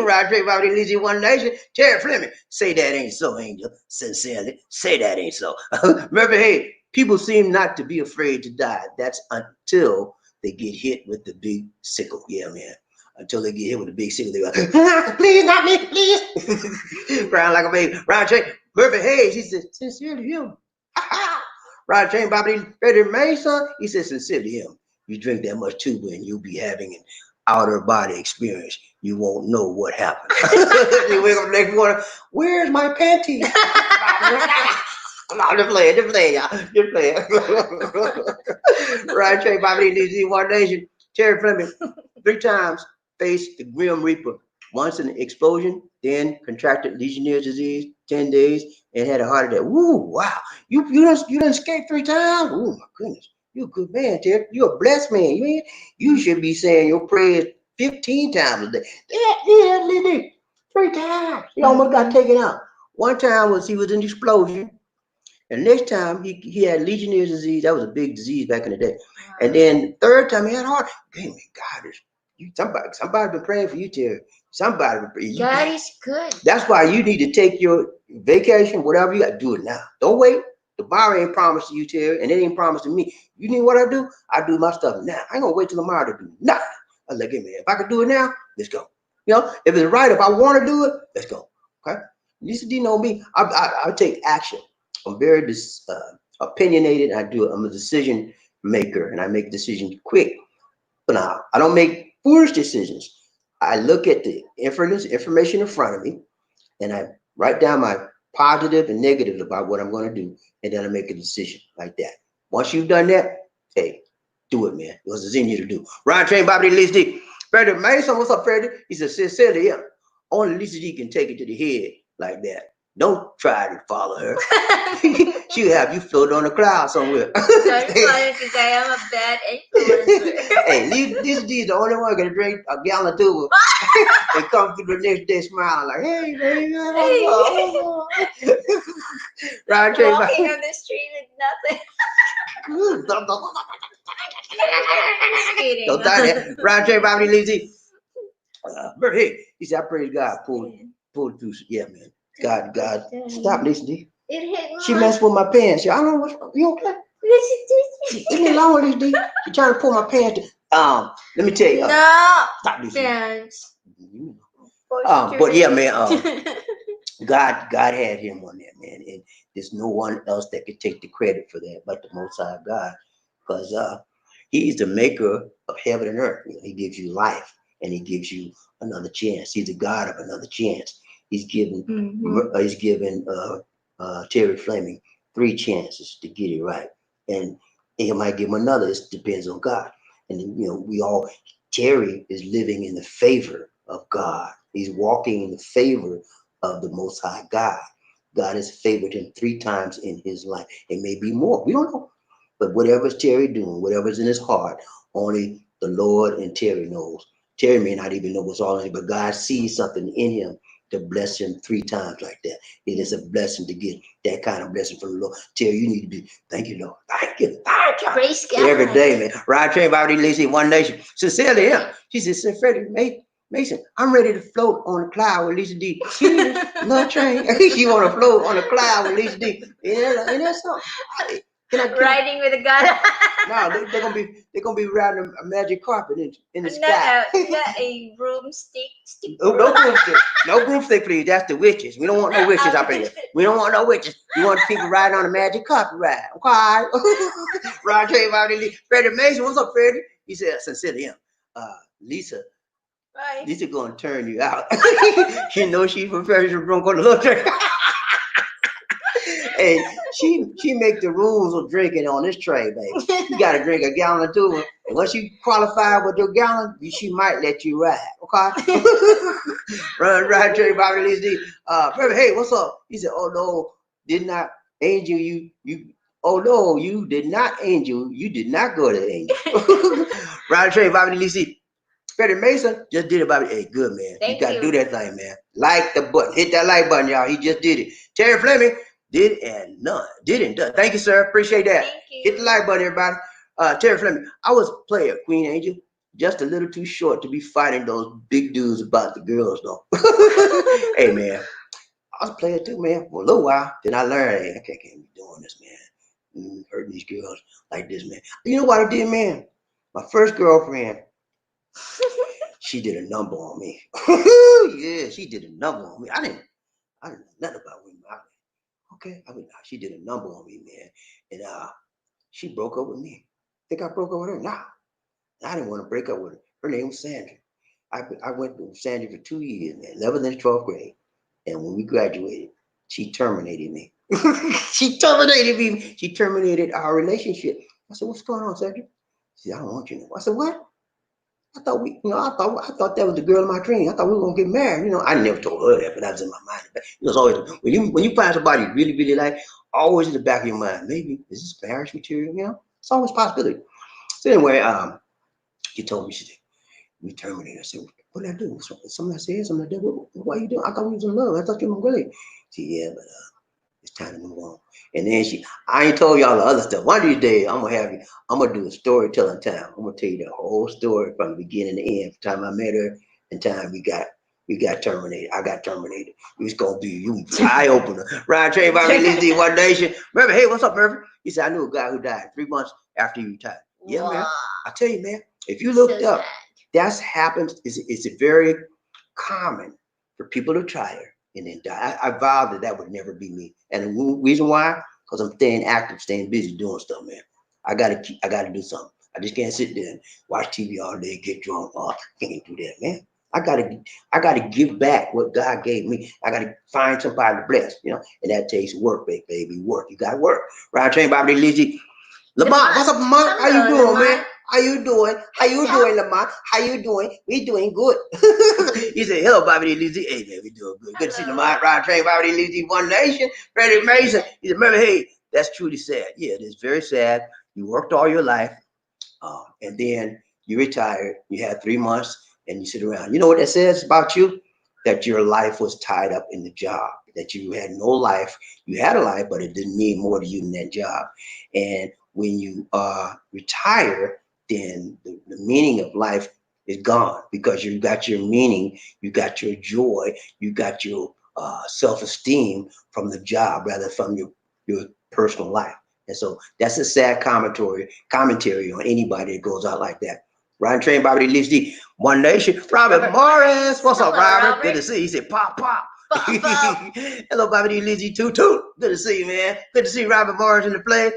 [SPEAKER 1] Right, Trey, Bobby Lizzie, One Nation. Terry Fleming, say that ain't so, Angel. Sincerely, say that ain't so. Remember, hey, people seem not to be afraid to die. That's until they get hit with the big sickle. Yeah, man. Until they get hit with the big sickle, they go, please, not me, please. Crying like a baby. Right, Trey, Murphy Hayes, he said, sincerely, him. Right, James Bobby Freddie Mason, he said, sincerely, him. You drink that much tuba and you'll be having an outer body experience. You won't know what happened. You wake up the next morning, where's my panties? No, just play, y'all. Just play. Right, James Bobby DZ, One Nation, Terry Fleming, 3 times faced the Grim Reaper. Once an explosion, then contracted Legionnaire's disease, 10 days, and had a heart attack. Woo, wow. You done escaped 3 times? Oh my goodness. You're a good man, Terry. You're a blessed man. You should be saying your prayers 15 times a day. Yeah, 3 times. He almost got taken out. One time he was in the explosion. And next time he had Legionnaire's disease. That was a big disease back in the day. And then third time he had a heart. Hey, man, God, somebody been praying for you, Terry. Somebody been praying.
[SPEAKER 3] God is good.
[SPEAKER 1] That's why you need to take your vacation, whatever you got to do it now. Don't wait. The bar ain't promised to you, Terry, and it ain't promised to me. You need what I do? I do my stuff now. I ain't gonna wait till tomorrow to do nothing. I'm like, hey man, if I could do it now, let's go. You know, if it's right, if I want to do it, let's go. Okay. You know me. I take action. I'm very opinionated. I'm a decision maker, and I make decisions quick. But now I don't make foolish decisions. I look at the information in front of me, and I write down my positive and negative about what I'm going to do, and then I make a decision like that. Once you've done that, hey, do it, man. Because it's in you to do. Ryan Train, Bobby Lisa D. Freddie Mason, what's up, Freddie? He said, sincerely, yeah. Only Lisa D can take it to the head like that. Don't try to follow her. She'll have you float on a cloud somewhere.
[SPEAKER 3] Don't follow because I am a bad influencer.
[SPEAKER 1] Hey, Lisa D is the only one gonna drink a gallon of tuba and come through the next day smiling like, hey, baby. Right,
[SPEAKER 3] Walking on the street with nothing. Just kidding.
[SPEAKER 1] Don't die that. Right, Jay, Bobby Lizzie. Hey, he said, I praise God. Pulled through. Yeah, man. God. Stop, Lisa D.
[SPEAKER 3] It hit me.
[SPEAKER 1] She messed with my pants. I don't know what's wrong. You okay? Leave me alone, Lisa D. You're trying to pull my pants. Let me tell you.
[SPEAKER 3] No.
[SPEAKER 1] Stop, Lisa D.
[SPEAKER 3] Pants.
[SPEAKER 1] But yeah, man. God had him on that, man, and there's no one else that could take the credit for that but the Most High God, because He's the maker of heaven and earth. He gives you life, and He gives you another chance. He's the God of another chance. He's given Terry Fleming 3 chances to get it right, and He might give him another. It depends on God, and Terry is living in the favor of God. He's walking in the favor of the Most High God. God has favored him 3 times in his life. It may be more. We don't know. But whatever's Terry doing, whatever's in his heart, only the Lord and Terry knows. Terry may not even know what's all in it, but God sees something in him to bless him 3 times like that. It is a blessing to get that kind of blessing from the Lord. Tell you need to be, thank you, Lord. Thank you. Thank you.
[SPEAKER 3] Praise God.
[SPEAKER 1] Every day, man. Ride train by the lazy one nation. Sincerely, yeah. She said, Sir Freddie Mason, I'm ready to float on a cloud with Lisa D. Love train. She want to float on a cloud with Lisa D. Yeah, ain't that something?
[SPEAKER 3] Riding with a gun.
[SPEAKER 1] No, they're gonna be riding a magic carpet in the
[SPEAKER 3] No,
[SPEAKER 1] sky.
[SPEAKER 3] a broomstick.
[SPEAKER 1] No broomstick. No broomstick, please. That's the witches. We don't want no witches up here. We don't want no witches. We want people riding on a magic carpet ride. Okay. Ride train about it. Freddie Mason, what's up, Freddie? He said, sincerely, Lisa.
[SPEAKER 3] Right.
[SPEAKER 1] Lisa gonna turn you out. She knows she's professional drunk on the little train. Hey, she make the rules of drinking on this train, baby. You gotta drink a gallon or two, and once you qualify with your gallon, she might let you ride. Okay. Ride train by release D. Hey, what's up? He said, oh no, did not angel you. Oh no, you did not angel. You did not go to angel. Ride train by release D. Freddie Mason just did it, Bobby. Hey, good man.
[SPEAKER 3] Thank
[SPEAKER 1] you gotta
[SPEAKER 3] you.
[SPEAKER 1] do that thing, man. Like the button. Hit that like button, y'all. He just did it. Terry Fleming did and none. Did and done. Thank you, sir. Appreciate that.
[SPEAKER 3] Thank you.
[SPEAKER 1] Hit the like button, everybody. Terry Fleming. I was a player, Queen Angel. Just a little too short to be fighting those big dudes about the girls, though. Hey, man. I was a player too, man, for a little while. Then I learned, hey, I can't be doing this, man. Hurting these girls like this, man. You know what I did, man? My first girlfriend, she did a number on me. Yeah, she did a number on me. I didn't know nothing about women. Okay, she did a number on me, man. And she broke up with me. Think I broke up with her? Nah. I didn't want to break up with her. Her name was Sandra. I went with Sandra for 2 years, man, 11th and 12th grade. And when we graduated, she terminated me. She terminated me. She terminated our relationship. I said, what's going on, Sandra? She said, I don't want you no more. I said, what? I thought that was the girl of my dream. I thought we were gonna get married. I never told her that, but that was in my mind. But it was always when you find somebody you really, really like, always in the back of your mind, maybe is this marriage material? It's always a possibility. So anyway, she told me, she said, we terminated. I said, what did I do? Something I said, something I did. What are you doing? I thought we was in love. I thought you were my girl. She said, yeah, but it's time to move on. And then I ain't told y'all the other stuff. One of these days, I'm gonna do a storytelling time. I'm gonna tell you the whole story from the beginning to end. From the time I met her and time we got terminated. I got terminated. It's gonna be eye opener. Ryan Train by Release One Nation. Murphy, hey, what's up, Murphy? He said, I knew a guy who died 3 months after he retired. Yeah, wow. Man. I tell you, man, if you looked up, that happens. It's very common for people to try her and then die. I vowed that would never be me. And the reason why, because I'm staying active, staying busy, doing stuff, man. I gotta do something. I just can't sit there and watch TV all day, get drunk. Oh, I can't do that, man. I gotta give back what God gave me. I gotta find somebody to bless, and that takes work, baby. Work. You gotta work. Right, train Bobby Lizzie. Lamont, what's up, Lamont? How you doing, man? How you doing, Lamont? How you doing? We doing good. He said, hello, Bobby Lizzie. Hey, man, we doing good. Good to see Lamont. Ride train, Bobby Lizzie, One Nation. Freddie Mason. He said, remember, hey, that's truly sad. Yeah, it is very sad. You worked all your life, and then you retired. You had 3 months, and you sit around. You know what that says about you? That your life was tied up in the job. That you had no life. You had a life, but it didn't mean more to you than that job. And when you retire, then the meaning of life is gone, because you got your meaning, you got your joy, you got your self-esteem from the job rather from your personal life. And so that's a sad commentary on anybody that goes out like that. Ryan Train, Bobby Leaves the One Nation. Robert Morris, what's up, Robert? Good to see you. He said, pop. Hello, Bobby D. Lizzie, toot. Good to see you, man. Good to see Robert Morris in the play.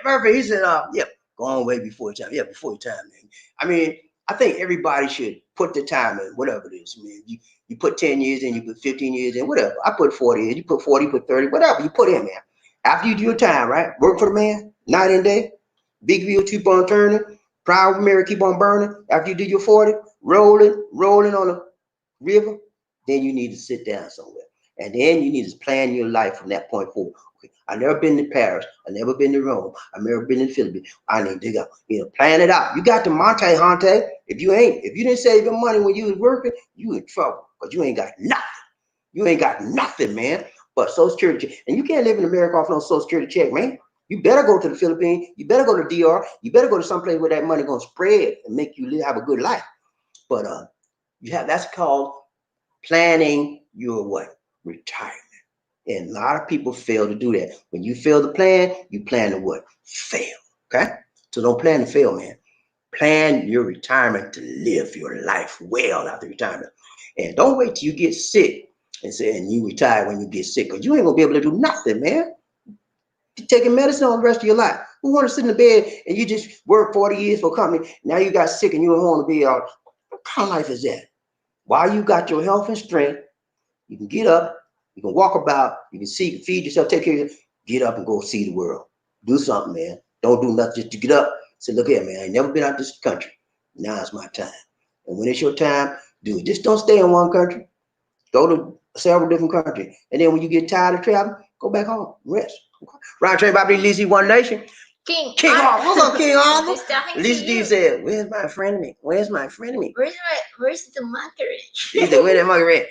[SPEAKER 1] Murphy, he said, go on way before your time. Yeah, before your time, man. I mean, I think everybody should put the time in, whatever it is, man. You put 10 years in, you put 15 years in, whatever. I put 40 in, you put 40, put 30, whatever you put in, man. After you do your time, right? Work for the man, night and day. Big wheel keep on turning. Proud Mary keep on burning. After you do your 40, rolling on a river, then you need to sit down somewhere. And then you need to plan your life from that point forward. Okay, I've never been to Paris. I've never been to Rome. I've never been to Philippines. I need to go, plan it out. You got the Monte Hante. If you didn't save your money when you was working, you in trouble, because you ain't got nothing. You ain't got nothing, man, but Social Security. And you can't live in America off no Social Security check, man. You better go to the Philippines. You better go to DR. You better go to someplace where that money gonna spread and make you have a good life. But that's called planning your what? Retirement. And a lot of people fail to do that. When you fail to plan, you plan to what? Fail. Okay? So don't plan to fail, man. Plan your retirement to live your life well after retirement. And don't wait till you get sick and you retire when you get sick, because you ain't gonna be able to do nothing, man. You're taking medicine all the rest of your life. Who want to sit in the bed and you just work 40 years for a company? Now you got sick and you're at home to be out. What kind of life is that? While you got your health and strength, you can get up, you can walk about, you can see, feed yourself, take care of yourself, get up and go see the world. Do something, man. Don't do nothing just to get up. Say, look here, man, I ain't never been out this country. Now it's my time. And when it's your time, do it. Just don't stay in one country. Go to several different countries. And then when you get tired of traveling, go back home, rest. Ryan Trey Bobby Lizzie, One Nation.
[SPEAKER 3] King
[SPEAKER 1] Arthur. What's up, King Arthur?
[SPEAKER 3] Who's talking
[SPEAKER 1] Lizzie
[SPEAKER 3] to
[SPEAKER 1] D
[SPEAKER 3] you?
[SPEAKER 1] said, where's my frenemy? Where's my frenemy?
[SPEAKER 3] Where's the mockery?
[SPEAKER 1] He said, where's that monkey?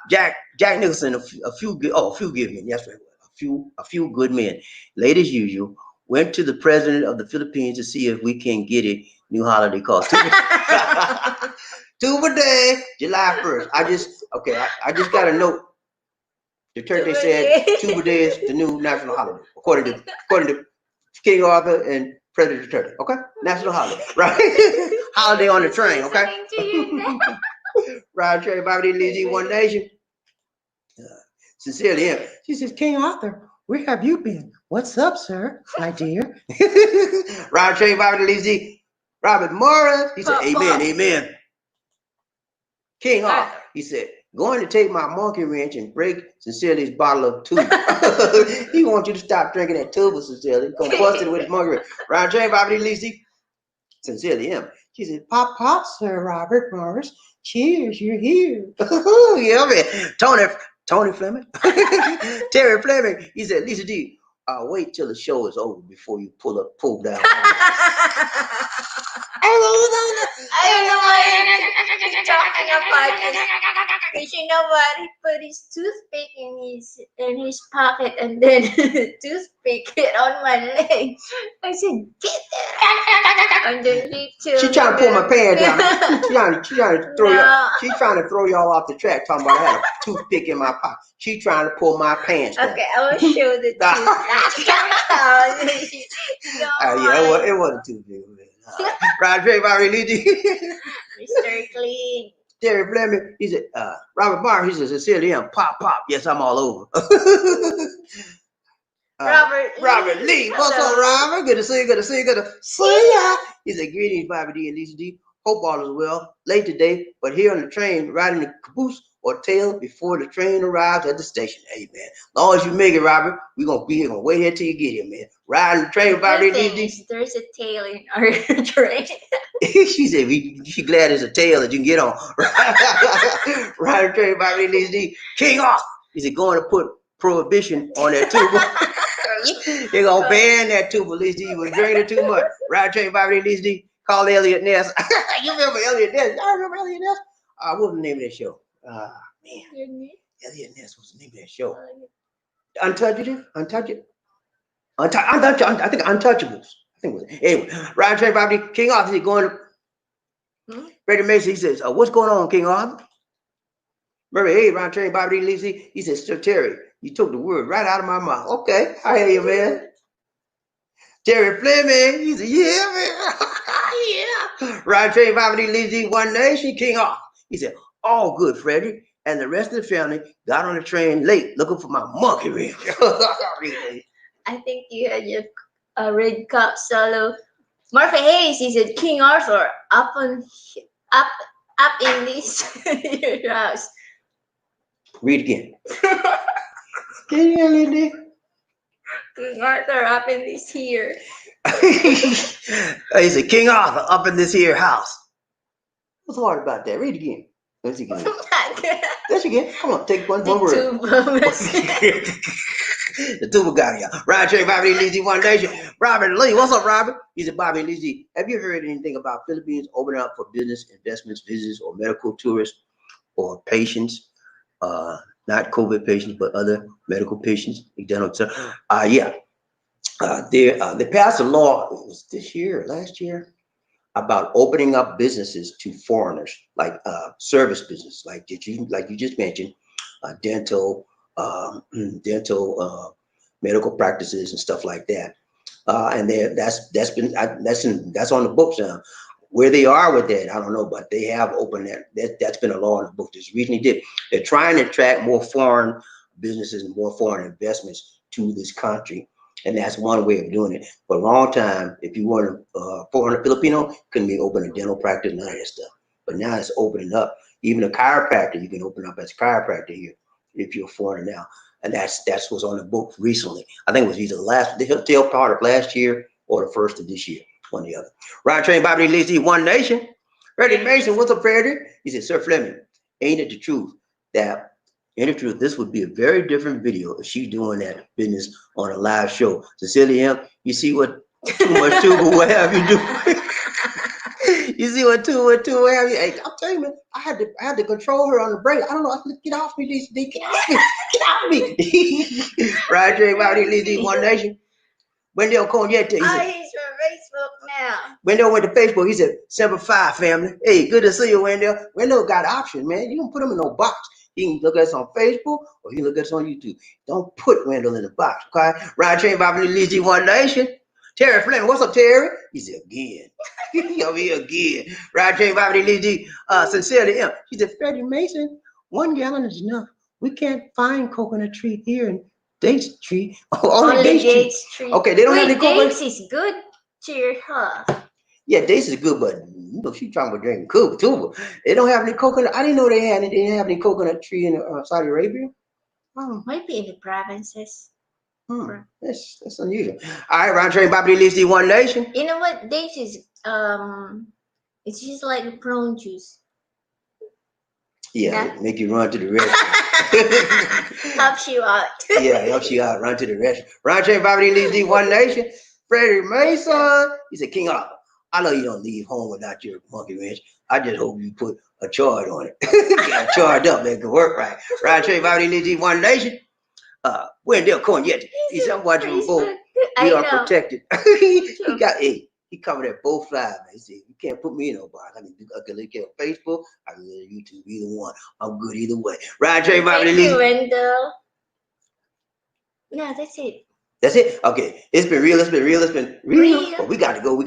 [SPEAKER 1] Jack Nicholson, a few good men. Yes, right. A few good men. Late as usual, went to the president of the Philippines to see if we can get a new holiday called Tuba Day, July 1st. I just got a note. The Turkey said Tuba Day is the new national holiday, according to King Arthur and President Turkey. Okay, national holiday, right? Holiday on the train. Okay. Right, Trey, Bobby, Lizzie, One Nation. Sincerely, yeah. She says, King Arthur, where have you been? What's up, sir? My dear. Right, Trey, Bobby, Lizzie, Robert Morris. He said, amen, amen. King Arthur, he said, going to take my monkey wrench and break Sincerely's bottle of tuba. He wants you to stop drinking that tuba, Sincerely. He's gonna bust it with his monkey wrench. Right, Trey, Bobby, Lizzie. Sincerely, him. She said, pop, pop, Sir Robert Morris. Cheers, you're here. Yeah, man. Tony Fleming. Terry Fleming. He said, Lisa D, wait till the show is over before you pull down.
[SPEAKER 3] I don't know why you're talking about this. Because you know what? He put his toothpick in his pocket and then toothpick hit on my leg. I said, get that. And then
[SPEAKER 1] She's trying to pull my pants down. She's trying to throw y'all off the track, talking about I had a toothpick in my pocket. She's trying to pull my pants down.
[SPEAKER 3] Okay, I will show the tooth.
[SPEAKER 1] Yeah, it wasn't too big. Roger,
[SPEAKER 3] Mr. Clean.
[SPEAKER 1] Terry Fleming, he said, Robert Barr, he said, sincerely, pop, yes, I'm all over. Robert Lee, what's up, Robert? Good to see you. He said, greetings, Bobby D and Lisa D. Hope all is well. Late today, but here on the train, riding the caboose or tail before the train arrives at the station. Hey, man, as long as you make it, Robert, we're going to be here, going to wait here till you get here, man. Riding the train, Bobby D and Lisa D.
[SPEAKER 3] There's a tail in our train.
[SPEAKER 1] She said, she glad there's a tail that you can get on. Riding the train, Bobby D and Lisa D. King off. He said, going to put prohibition on that tuba. They're going to ban that tuba, Lisa D. You was drinking too much. Riding the train, Bobby D and Lisa D. Call Elliot Ness. You remember Elliot Ness? I remember Elliot Ness. What was the name of that show? Man. Elliot Ness was the name of that show. Untouchables? I think Untouchables. I think it was. Anyway, Ryan Trey Bobby King Arthur, he's going to Brady Mason. He says, what's going on, King Arthur? Remember, hey, Ryan Trey Bobby Lizzie. He says, Sir Terry, you took the word right out of my mouth. Okay, I hear you, man. Terry Fleming, he said, yeah, man. Yeah. Ryan Trey Bobby Lizzie, One Nation, King Arthur. He said, all good, Frederick. And the rest of the family got on the train late looking for my monkey wrench.
[SPEAKER 3] I think you had your red cup solo. Murphy Hayes, he said, King Arthur, up in this your house.
[SPEAKER 1] Read again. Can you hear me?
[SPEAKER 3] King Arthur, up in this here.
[SPEAKER 1] He said, King Arthur, up in this here house. What's hard about that? Read again. Let's again. Let's again. Come on, take one word. The tuba got you. Ryan Trey, Bobby Lizzie, One Nation. Robert Lee, what's up, Robert? He said, Bobby Lizzie, have you heard anything about Philippines opening up for business, investments, visitors, or medical tourists or patients not COVID patients, but other medical patients. Dental. They passed a law. It was this year, last year, about opening up businesses to foreigners, like service business, like you just mentioned, dental, medical practices and stuff like that. And that's on the books now. Where they are with that, I don't know, but they have opened that's been a law in the book. Just recently did. They're trying to attract more foreign businesses and more foreign investments to this country. And that's one way of doing it. For a long time, if you weren't a foreign Filipino, couldn't be open a dental practice, none of that stuff. But now it's opening up. Even a chiropractor, you can open up as a chiropractor here if you're a foreigner now. And that's what's on the book recently. I think it was either the tail part of last year or the first of this year, one or the other. Ryan Train Bobby Lee, One Nation. Freddie Mason, what's up, Freddie? He said, Sir Fleming, ain't it the truth that in the truth, this would be a very different video if she's doing that business on a live show. Cecilia M, you see what too much too, but what have you do? You see what too, have you? Hey, I'm telling you, man, I had to control her on the break. I don't know. I said, get off me, DC. Get off me. Roger, Bobby, Lizzie, One Nation. Wendell Cognier, he said,
[SPEAKER 3] he's from Facebook now.
[SPEAKER 1] Wendell went to Facebook. He said, Semper Fi, family. Hey, good to see you, Wendell. Wendell got options, man. You don't put him in no box. You can look at us on Facebook or you can look at us on YouTube. Don't put Wendell in the box, okay? Ryan Train, Bobby Lee, One Nation. Terry Fleming, what's up, Terry? He said, again. Over here again. Ryan Train, Bobby Lee, Sincerely M. He said, Freddie Mason, 1 gallon is enough. We can't find coconut tree here in Dates Tree. Only Dates Tree. Okay, they don't have any coconut.
[SPEAKER 3] Dates is good to your health.
[SPEAKER 1] Yeah, Dates is good, but you know she's talking about drinking cool too. They don't have any coconut. I didn't know they didn't have any coconut tree in Saudi Arabia. Oh,
[SPEAKER 3] might be in the provinces.
[SPEAKER 1] That's unusual. All right, Round Train, Bobby Lee, One Nation.
[SPEAKER 3] You know what? Dates is it's just like prune juice.
[SPEAKER 1] Yeah, make you run to the restroom.
[SPEAKER 3] Helps you out.
[SPEAKER 1] Yeah, helps you out. Run to the restroom. Round Train, Bobby Lee, One Nation. Freddie Mason. He said, King Arthur, I know you don't leave home without your monkey wrench. I just hope you put a charge on it. Got charged up, man. It can work right. Round Train, Bobby Lee, One Nation. Wendell Cognier. He said, I'm watching them both. We are protected. He covered at both sides, man. He said, you can't put me in no box. I can look at Facebook, I can look at YouTube, either one. I'm good either way. Ryan Train, Bobby Lee.
[SPEAKER 3] Thank you, Wendell. No, that's it.
[SPEAKER 1] That's it? Okay. It's been real. It's been real. But we got to go. All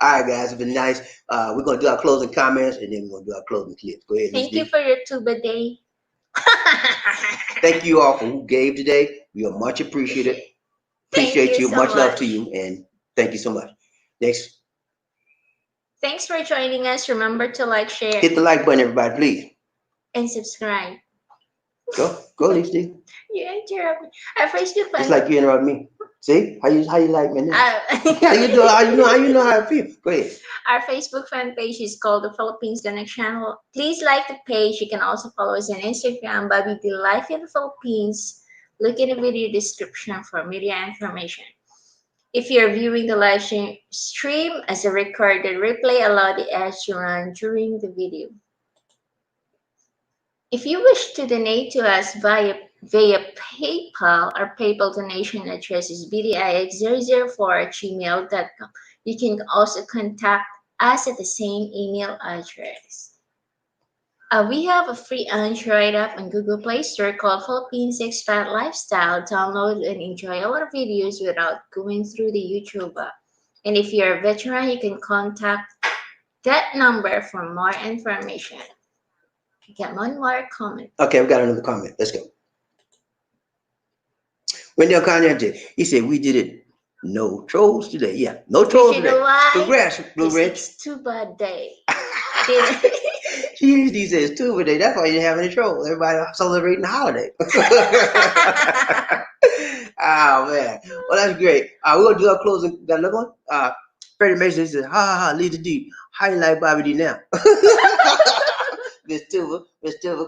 [SPEAKER 1] right, guys. It's been nice. We're going to do our closing comments, and then we're going to do our closing clips. Go ahead.
[SPEAKER 3] Thank you for your tuba day.
[SPEAKER 1] Thank you all for who gave today. We are much appreciated. Appreciate you. Much love to you, and thank you so much. Next.
[SPEAKER 3] Thanks for joining us. Remember to like, share.
[SPEAKER 1] Hit the like button, everybody, please.
[SPEAKER 3] And subscribe.
[SPEAKER 1] Go, Lisa.
[SPEAKER 3] You interrupt me. Our Facebook fan.
[SPEAKER 1] It's like you interrupt me. See how you like me now? How you do? How you know how I feel? Go ahead.
[SPEAKER 3] Our Facebook fan page is called the Philippines Connect Channel. Please like the page. You can also follow us on Instagram, Bobby D Life in the Philippines. Look in the video description for media information. If you're viewing the live stream as a recorded replay, allow the ads to run during the video. If you wish to donate to us via PayPal, our PayPal donation address is bdix004@gmail.com. You can also contact us at the same email address. We have a free Android app on Google Play Store called Philippines Expat Lifestyle. Download and enjoy all our videos without going through the YouTube app. And if you're a veteran, you can contact that number for more information. Get one more comment.
[SPEAKER 1] Okay, we got another comment. Let's go. Wendell Cognier, he said we did it. No trolls today. Yeah, no trolls today. Congrats, Blue Ridge.
[SPEAKER 3] It's too bad day.
[SPEAKER 1] She usually says tuba day. That's why you didn't have any trolls. Everybody celebrating the holiday. Oh man. Well, that's great. We're gonna do our closing. Got another one? Freddie Mason says, ha, lead the deep. How you like Bobby D now? Miss Tuba,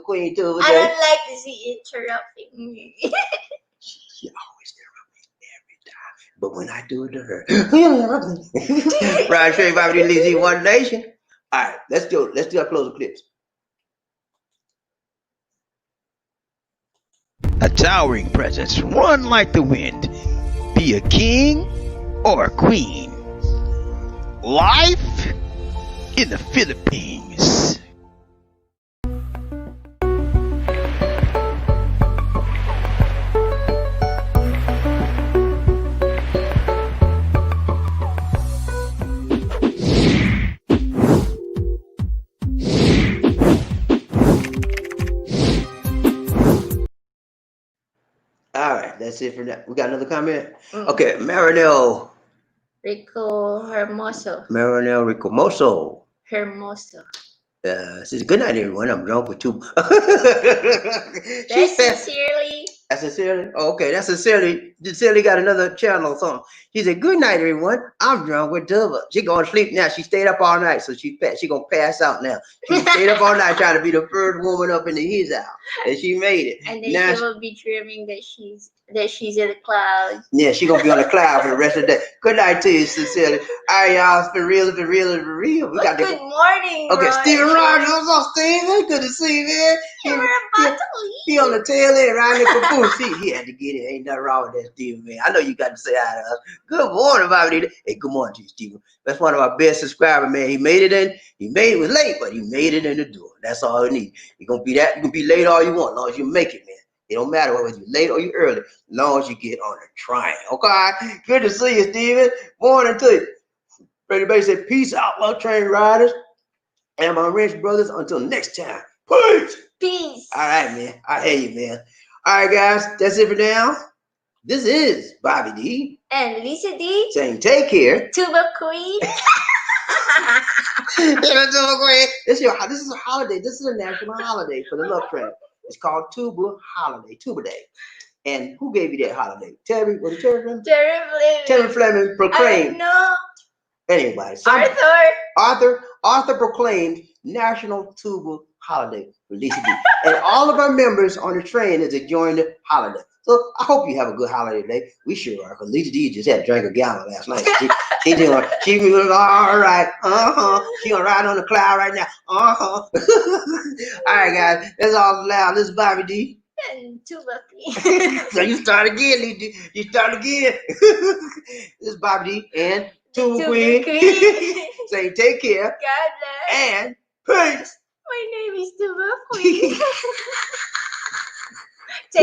[SPEAKER 1] Queen Tuba.
[SPEAKER 3] I don't like to see interrupting me.
[SPEAKER 1] She always interrupts me every time. But when I do it to her, Ryan Trey, Bobby D, One Nation. All right, let's do our closing clips.
[SPEAKER 4] A towering presence, run like the wind. Be a king or a queen. Life in the Philippines.
[SPEAKER 1] All right, that's it for that. We got another comment? Okay, Marinel
[SPEAKER 3] Hermoso.
[SPEAKER 1] Ricomoso.
[SPEAKER 3] Hermoso.
[SPEAKER 1] Says, good night, everyone. I'm drunk with two.
[SPEAKER 3] That's sincerely.
[SPEAKER 1] That's sincerely? Oh, okay, that's sincerely. Sincerely got another channel or something. She said, good night, everyone. I'm drunk with Duba. She going to sleep now. She stayed up all night, so she going to pass out now. She stayed up all night trying to be the first woman up in his house. And she made it.
[SPEAKER 3] And then
[SPEAKER 1] now
[SPEAKER 3] she will be dreaming that she's in the clouds.
[SPEAKER 1] Yeah, she gonna be on the cloud for the rest of the day. Good night to you, sincerely. All right, y'all. It's been real. We got
[SPEAKER 3] good morning.
[SPEAKER 1] Okay,
[SPEAKER 3] Rod.
[SPEAKER 1] Steven Rogers. What's up, Steven? Good to see you, man.
[SPEAKER 3] We're about to leave.
[SPEAKER 1] He on the tail end riding the caboose. He had to get it. Ain't nothing wrong with that, Steven, man. I know you got to say hi to us. Good morning, Bobby. Hey, good morning to you, Steven. That's one of our best subscribers, man. He made it in. It was late, but he made it in the door. That's all he needs. You can be late all you want, as long as you make it, man. It don't matter whether you're late or you're early, as long as you get on the train. Okay? Good to see you, Steven. Morning to you. Everybody said, peace out, love train riders. And my Wrench brothers, until next time. Peace.
[SPEAKER 3] Peace.
[SPEAKER 1] All right, man. I hear you, man. All right, guys. That's it for now. This is Bobby D.
[SPEAKER 3] And Lisa D.
[SPEAKER 1] Saying take care.
[SPEAKER 3] Tuba Queen.
[SPEAKER 1] This is a holiday. This is a national holiday for the love train. It's called Tuba Holiday, Tuba Day. And who gave you that holiday? Terry? Was it Terry Fleming? Terry Fleming proclaimed.
[SPEAKER 3] No.
[SPEAKER 1] Anyway, Arthur proclaimed National Tuba Holiday for Lisa D. And all of our members on the train is enjoying the holiday. So I hope you have a good holiday today. We sure are, because Lisa D just had to drink a gallon last night. She was all right. She gonna ride on the cloud right now. All right, guys. That's all loud. This is Bobby D.
[SPEAKER 3] And Tuba Queen.
[SPEAKER 1] So you start again, Lisa D. You start again. This is Bobby D and Tuba Queen. Say take care.
[SPEAKER 3] God bless.
[SPEAKER 1] And peace.
[SPEAKER 3] My name is Tuba Queen.